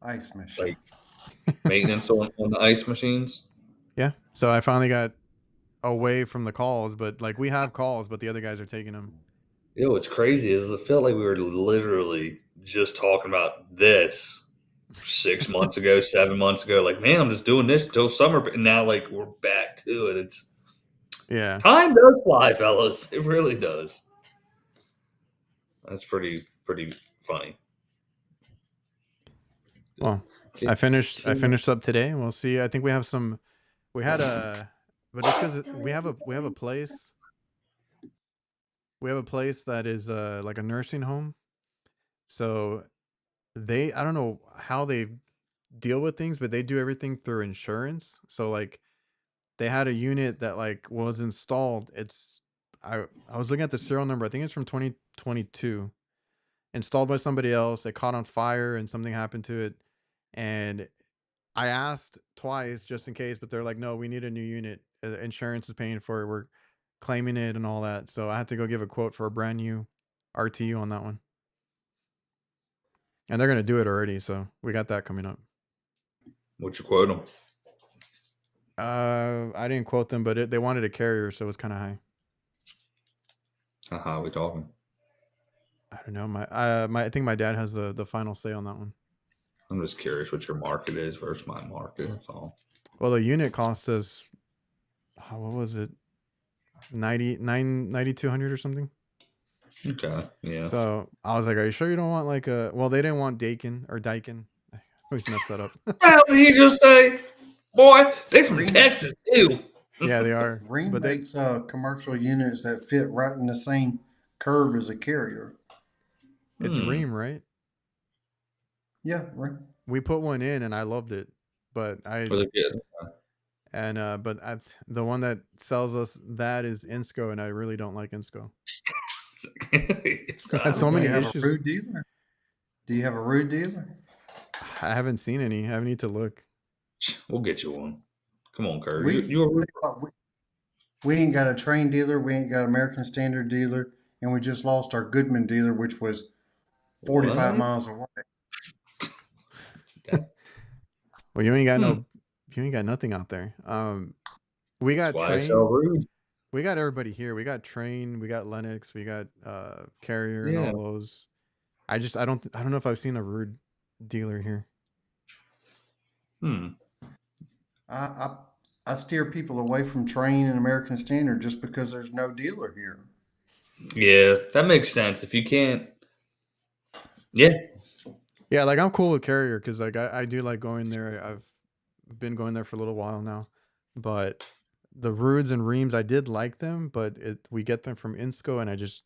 S3: ice
S1: Like
S3: machines.
S1: maintenance on the ice machines.
S2: Yeah. So I finally got away from the calls, but like we have calls, but the other guys are taking them.
S1: What's crazy is it felt like we were literally just talking about this 6 months ago, 7 months ago. Like, man, I'm just doing this until summer, and now like we're back to it. It's
S2: Yeah.
S1: time does fly, fellas. It really does. That's pretty funny.
S2: Well,
S1: It
S2: I
S1: came
S2: finished up today. We'll see. I think we have some. We had a, but it's because we have a place. We have a place that is like a nursing home. So I don't know how they deal with things, but they do everything through insurance. So like they had a unit that like was installed. I was looking at the serial number. I think it's from 2022. Installed by somebody else. It caught on fire and something happened to it. And I asked twice just in case, but they're like, no, we need a new unit. Insurance is paying for it. We're claiming it and all that. So I had to go give a quote for a brand new RTU on that one. And they're going to do it already. So we got that coming up.
S1: what you quote them?
S2: I didn't quote them, but they wanted a carrier, so it was kind of high.
S1: How high are we talking?
S2: I don't know. I think my dad has the final say on that one.
S1: I'm just curious what your market is versus my market. That's all.
S2: Well, the unit cost us, what was it? 9,200 or something.
S1: Okay. Yeah.
S2: So I was like, "Are you sure you don't want like a?" Well, they didn't want Dakin or Daikin. I always mess that up.
S1: How did he just say? Boy, they from
S3: Ream,
S1: Texas too.
S2: Yeah, they are.
S3: Ream
S2: But they
S3: makes commercial units that fit right in the same curve as a carrier.
S2: it's Ream, right?
S3: Yeah, Ream.
S2: We put one in and I loved it, but
S1: Was it good?
S2: the one that sells us that is Insco, and I really don't like Insco. I've had so many
S3: have
S2: issues.
S3: a rude dealer? Do you have a rude dealer?
S2: I haven't seen any. I need to look.
S1: We'll get you one. Come on, Kurt.
S3: We,
S1: You
S3: we ain't got a train dealer. We ain't got an American Standard dealer. And we just lost our Goodman dealer, which was 45
S1: What?
S3: miles away.
S2: Well, you ain't got nothing out there. We got
S1: That's why I
S2: Train.
S1: sell rude.
S2: We got everybody here. We got Train. We got Lennox. We got Carrier and
S1: Yeah.
S2: all those. I don't know if I've seen a rude dealer here.
S3: I steer people away from Train and American Standard just because there's no dealer here.
S1: Yeah, that makes sense. If you can't, yeah,
S2: Yeah, like I'm cool with Carrier because like I do like going there. I've been going there for a little while now, but the Rudes and Reams I did like them, but we get them from Insco, and I just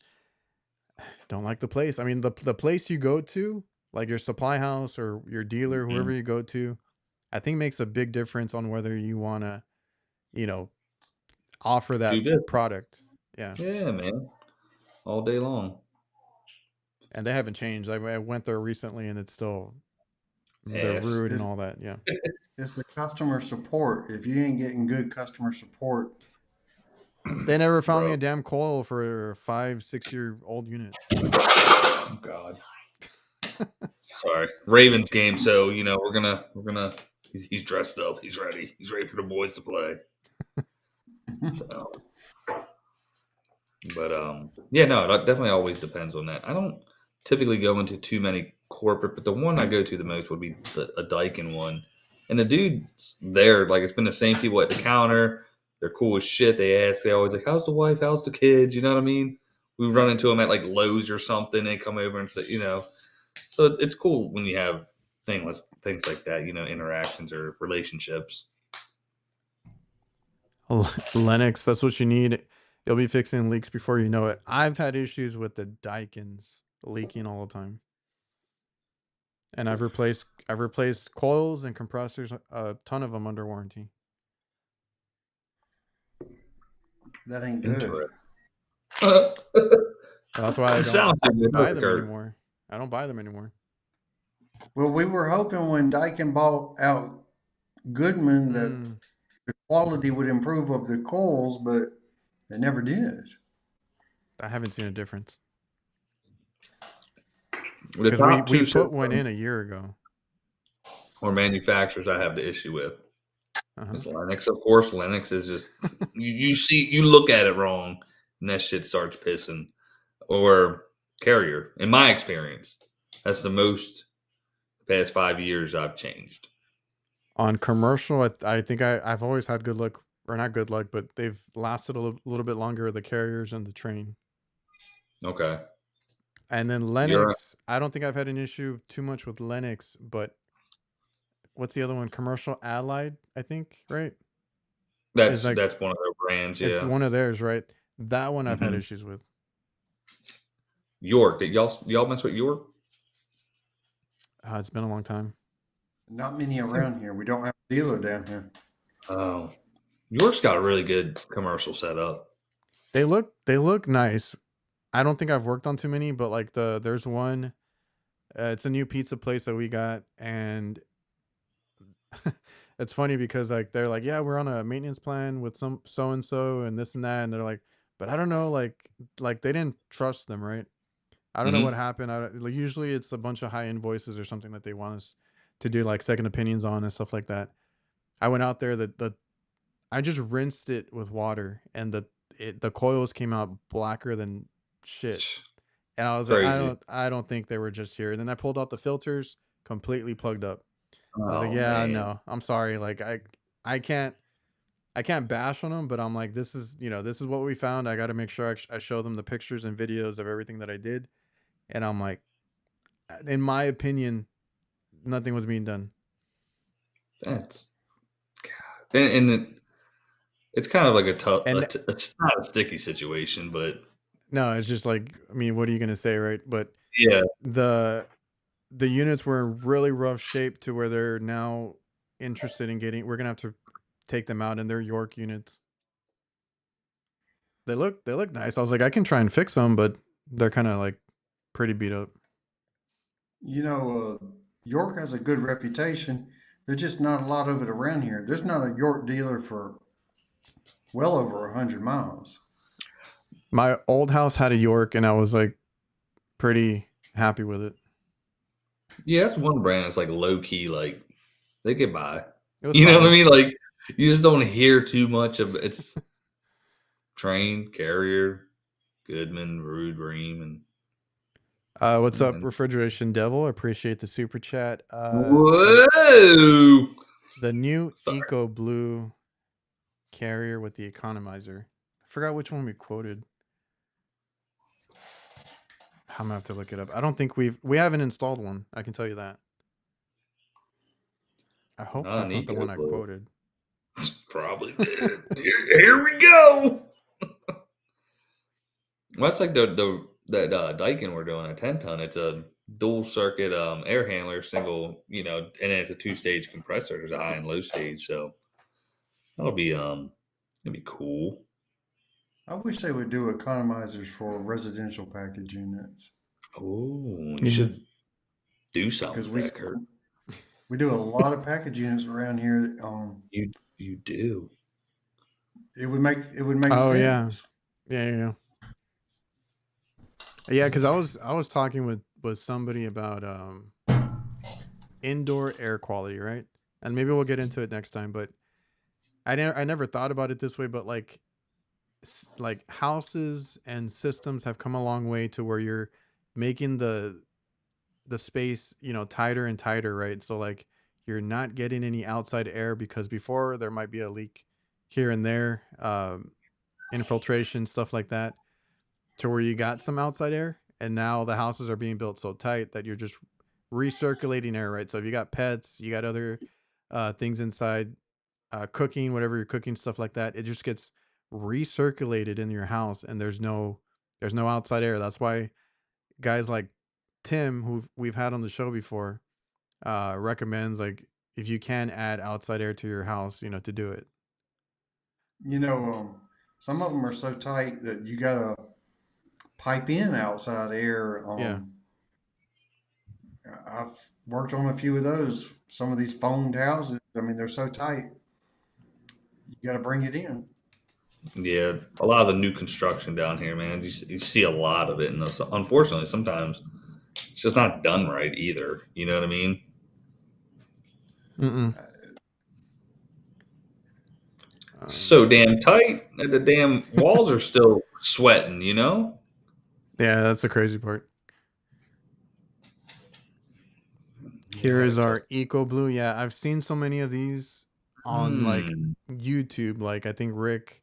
S2: don't like the place. I mean, the place you go to, like your supply house or your dealer, whoever you go to, I think makes a big difference on whether you want to, offer that
S1: do this.
S2: product. Yeah.
S1: Yeah, man, all day long.
S2: And they haven't changed. I went there recently, and it's still they're
S1: Ass.
S2: rude and all that. Yeah.
S3: It's the customer support. If you ain't getting good customer support,
S2: They never found me
S1: Bro.
S2: a damn coil for a 5-6-year-old unit.
S1: Oh God. Sorry, Ravens game. So we're gonna. He's dressed up. He's ready. He's ready for the boys to play. So, but yeah, no, it definitely always depends on that. I don't typically go into too many corporate, but the one I go to the most would be a Daikin one. And the dudes there, like it's been the same people at the counter. They're cool as shit. They ask, they always like, "How's the wife? How's the kids?" You know what I mean? We run into them at like Lowe's or something. They come over and say, So it's cool when you have things like that, interactions or relationships.
S2: Lennox, that's what you need. You'll be fixing leaks before you know it. I've had issues with the Daikins leaking all the time. And I've replaced coils and compressors, a ton of them under warranty.
S3: that ain't good.
S2: That's why I don't buy them anymore. I don't buy them anymore.
S3: Well, we were hoping when Daikin bought out Goodman that the quality would improve of the coils, but it never did.
S2: I haven't seen a difference.
S1: The
S2: Because
S1: top
S2: we
S1: two
S2: put one in a year ago.
S1: or manufacturers I have the issue with. It's Lennox, of course. Lennox is just you look at it wrong, and that shit starts pissing. Or Carrier, in my experience, that's the most the past 5 years I've changed.
S2: On commercial, I think I've always had good luck, or not good luck, but they've lasted a little bit longer, the Carriers and the Train.
S1: Okay.
S2: And then Lennox, I don't think I've had an issue too much with Lennox, but what's the other one? Commercial Allied, I think, right?
S1: That's one of their brands, yeah.
S2: It's one of theirs, right? That one I've had issues with.
S1: York, did y'all mess with York?
S2: It's been a long time.
S3: Not many around here. We don't have a dealer down here.
S1: Oh, York's got a really good commercial setup.
S2: They look nice. I don't think I've worked on too many, but like there's one. It's a new pizza place that we got, and it's funny because like they're like, yeah, we're on a maintenance plan with some so and so and this and that, and they're like, but I don't know, like they didn't trust them, right? I don't know what happened. Like, usually it's a bunch of high invoices or something that they want us to do like second opinions on and stuff like that. I went out there, the I just rinsed it with water, and the coils came out blacker than shit. And I was like,
S1: Crazy.
S2: I don't think they were just here. And then I pulled out the filters, completely plugged up. I was like,
S1: Oh
S2: yeah,
S1: man.
S2: no, I'm sorry. Like I can't I can't bash on them, but I'm like, this is this is what we found. I got to make sure I show them the pictures and videos of everything that I did. And I'm like, in my opinion, nothing was being done.
S1: That's and it's kind of like a tough.
S2: And
S1: It's not a sticky situation, but
S2: no, it's just like, I mean, what are you gonna say, right? But
S1: yeah,
S2: the units were in really rough shape to where they're now interested in getting. We're gonna have to take them out, and they're York units. They look nice. I was like, I can try and fix them, but they're kind of like pretty beat up.
S3: York has a good reputation. There's just not a lot of it around here. There's not a York dealer for well over 100 miles.
S2: My old house had a York, and I was like pretty happy with it.
S1: yeah, that's one brand that's like low key, like they get by.
S2: It was
S1: You know what I
S2: solid.
S1: mean? Like you just don't hear too much of it's Train, Carrier, Goodman, Rude, Ream, and
S2: What's up, Refrigeration Devil? Appreciate the super chat.
S1: whoa!
S2: The new
S1: Sorry.
S2: Eco Blue Carrier with the economizer. I forgot which one we quoted. I'm gonna have to look it up. I don't think we haven't installed one. I can tell you that. I hope
S1: Not
S2: that's
S1: an
S2: not the
S1: Eco
S2: one I
S1: Blue.
S2: quoted.
S1: Probably did. Here we go. Well, that's like that Daikin we're doing a 10-ton. It's a dual circuit air handler, single, and then it's a 2-stage compressor. There's a high and low stage, so that'll be it'll be cool.
S3: I wish they would do economizers for residential package units.
S1: Oh, you should do something
S3: Because
S1: with that, Kurt.
S3: we do a lot of package units around here.
S1: You do.
S3: It would make
S2: Oh
S3: sense.
S2: yeah. Yeah, because I was talking with somebody about indoor air quality, right? And maybe we'll get into it next time. But I never thought about it this way. But like houses and systems have come a long way to where you're making the space tighter and tighter, right? So like you're not getting any outside air, because before there might be a leak here and there, infiltration, stuff like that, to where you got some outside air. And now the houses are being built so tight that you're just recirculating air, right? So if you got pets, you got other things inside, cooking, whatever you're cooking, stuff like that, it just gets recirculated in your house, and there's no outside air. That's why guys like Tim, who we've had on the show before, recommends, like, if you can add outside air to your house, to do it.
S3: Some of them are so tight that you gotta pipe in outside air.
S2: Yeah.
S3: I've worked on a few of those. Some of these foamed houses, I mean, they're so tight. You got to bring it in.
S1: Yeah, a lot of the new construction down here, man, you see a lot of it, and unfortunately, sometimes it's just not done right either. You know what I mean? So damn tight that the damn walls are still sweating.
S2: Yeah, that's the crazy part. Here is our Eco Blue. Yeah, I've seen so many of these on like YouTube. Like I think Rick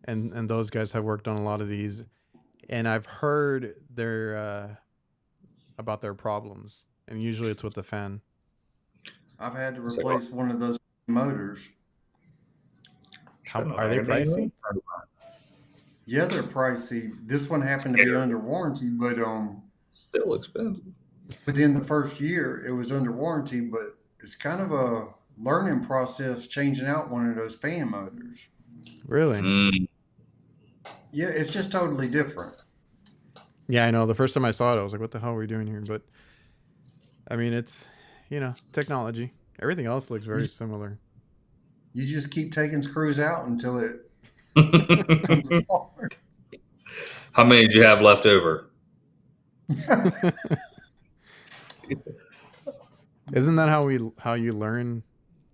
S2: and those guys have worked on a lot of these, and I've heard about their problems, and usually it's with the fan.
S3: I've had to replace one of those motors.
S2: How are they pricey?
S3: Yeah, they're pricey. This one happened to be under warranty, but
S1: still expensive.
S3: Within the first year, it was under warranty, but it's kind of a learning process changing out one of those fan motors.
S2: Really?
S3: Yeah, it's just totally different.
S2: Yeah, I know. The first time I saw it, I was like, what the hell are we doing here? But I mean, it's, technology. Everything else looks very similar.
S3: You just keep taking screws out until it comes apart.
S1: How many did you have left over?
S2: Isn't that how you learn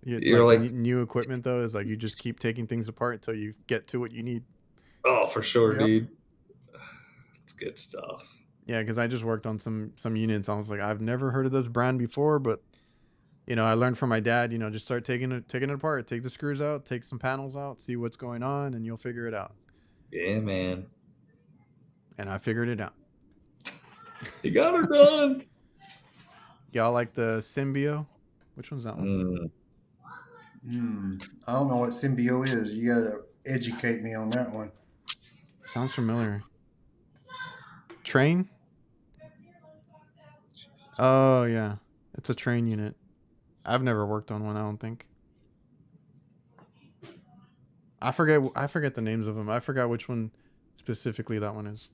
S1: You're
S2: Like
S1: like,
S2: new equipment though is like you just keep taking things apart until you get to what you need.
S1: oh, for sure,
S3: Yep.
S1: dude. It's good stuff.
S2: Yeah, because I just worked on some units. I was like, I've never heard of this brand before, but I learned from my dad. Just start taking it apart, take the screws out, take some panels out, see what's going on, and you'll figure it out.
S1: Yeah, man.
S2: And I figured it out.
S1: You got her done.
S2: Y'all like the Symbio? Which one's that one?
S3: I don't know what Symbio is. You gotta educate me on that one.
S2: Sounds familiar. Train? Oh yeah, it's a train unit. I've never worked on one. I don't think. I forget the names of them. I forgot which one specifically that one is.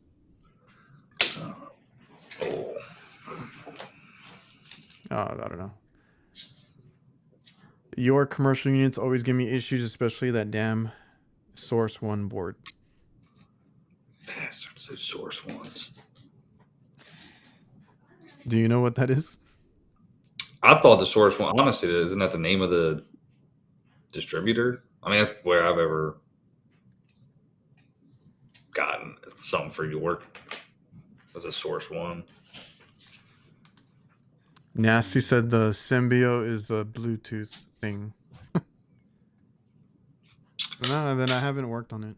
S2: Oh, I don't know. Your commercial units always give me issues, especially that damn Source One board.
S1: Bastards, those Source ones.
S2: Do you know what that is?
S1: I thought the Source one, honestly, isn't that the name of the distributor? I mean, that's where I've ever gotten something for York. Was a Source one.
S2: Nasty said the Symbio is the Bluetooth thing. No, then I haven't worked on it.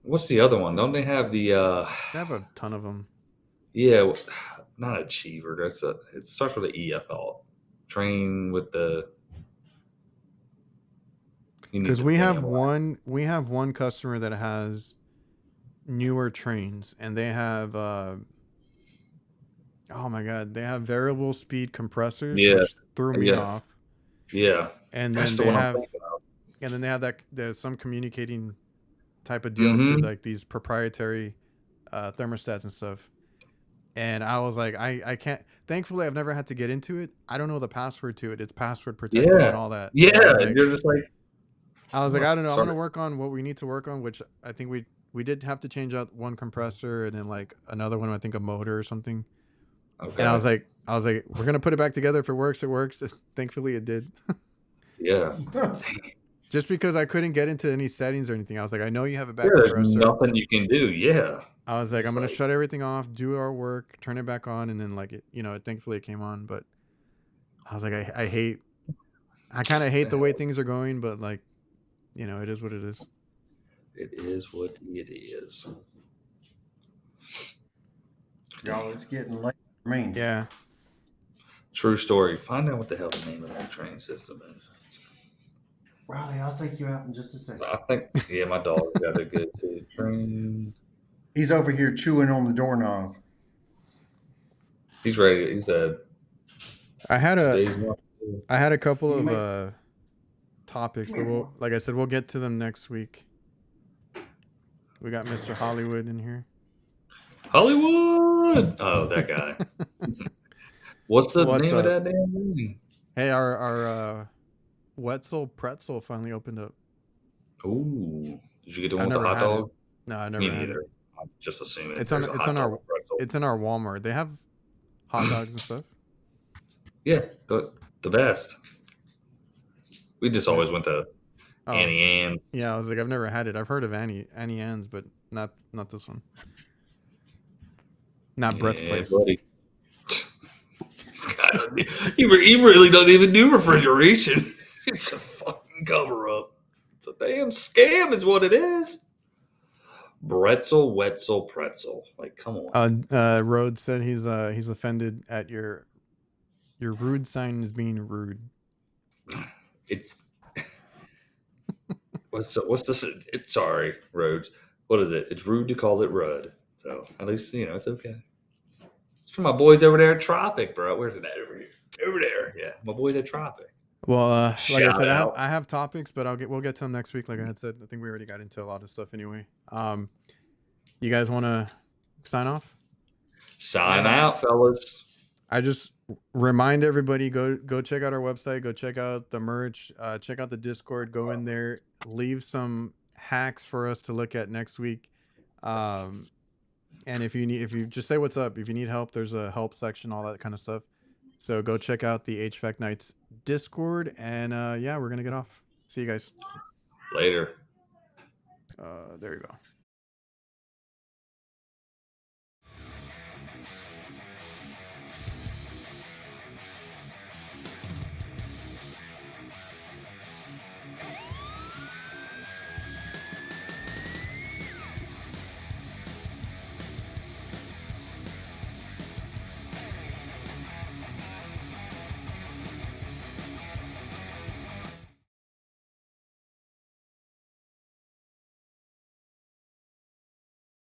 S1: What's the other one? Don't they have the?
S2: They have a ton of them.
S1: Yeah, not Achiever. It starts with an E. I thought. Train with the.
S2: Because we have one customer that has newer trains, and they have oh my god, they have variable speed compressors, which threw me off.
S1: Yeah,
S2: and then they have there's some communicating type of deal to like these proprietary thermostats and stuff. And I was like, I can't. Thankfully, I've never had to get into it. I don't know the password to it. It's password protected and all that.
S1: Yeah,
S2: like,
S1: you're just like.
S2: I was like, I don't know. I'm gonna work on what we need to work on, which I think we did have to change out one compressor and then like another one. I think a motor or something. Okay. And I was like, we're gonna put it back together. If it works, it works. Thankfully, it did.
S1: Yeah.
S2: Just because I couldn't get into any settings or anything, I was like, I know you have a back
S1: compressor.
S2: There's
S1: nothing you can do. Yeah.
S2: I was like, I'm gonna shut everything off, do our work, turn it back on, and then like it, thankfully it came on. But I was like, I kind of hate the way things are going, but like, it is what it is.
S1: It is what it is.
S3: Y'all, it's getting late for me.
S2: Yeah.
S1: True story. Find out what the hell the name of that train system is.
S3: Riley, I'll take you out in just a second.
S1: I think, yeah, my dog got a good train.
S3: He's over here chewing on the doorknob.
S1: He's ready. He's dead.
S2: I had a couple of topics, but like I said, we'll get to them next week. We got Mr. Hollywood in here.
S1: Hollywood! Oh, that guy. What's the name of that damn thing?
S2: Hey, our Wetzel Pretzel finally opened up.
S1: Ooh. Did you get the one with the hot dog?
S2: No, I never
S1: Me
S2: had
S1: neither.
S2: it.
S1: I'm just assuming
S2: it's in our Walmart. They have hot dogs and stuff.
S1: Yeah, the best. We just always went to Annie Ann's.
S2: Yeah, I was like, I've never had it. I've heard of Annie Ann's, but not this one. Not Brett's place.
S1: Buddy. This guy he really doesn't even do refrigeration. It's a fucking cover up. It's a damn scam, is what it is. Bretzel, Wetzel, Pretzel. Like, come on.
S2: Rhodes said he's offended at your rude sign is being rude.
S1: It's what's this? Sorry, Rhodes. What is it? It's rude to call it Rudd. So at least it's okay. It's for my boys over there at Tropic, bro. Where's it at over here? Over there, yeah. My boys at Tropic.
S2: Well, like I said, I have topics, but we'll get to them next week. Like I had said, I think we already got into a lot of stuff anyway. You guys want to sign off?
S1: Sign out, fellas.
S2: I just remind everybody, go check out our website, go check out the merch, check out the Discord, go in there, leave some hacks for us to look at next week. And if you just say what's up, if you need help, there's a help section, all that kind of stuff. So go check out the HVAC Knights Discord, and yeah, we're gonna get off. See you guys.
S1: Later.
S2: There you go.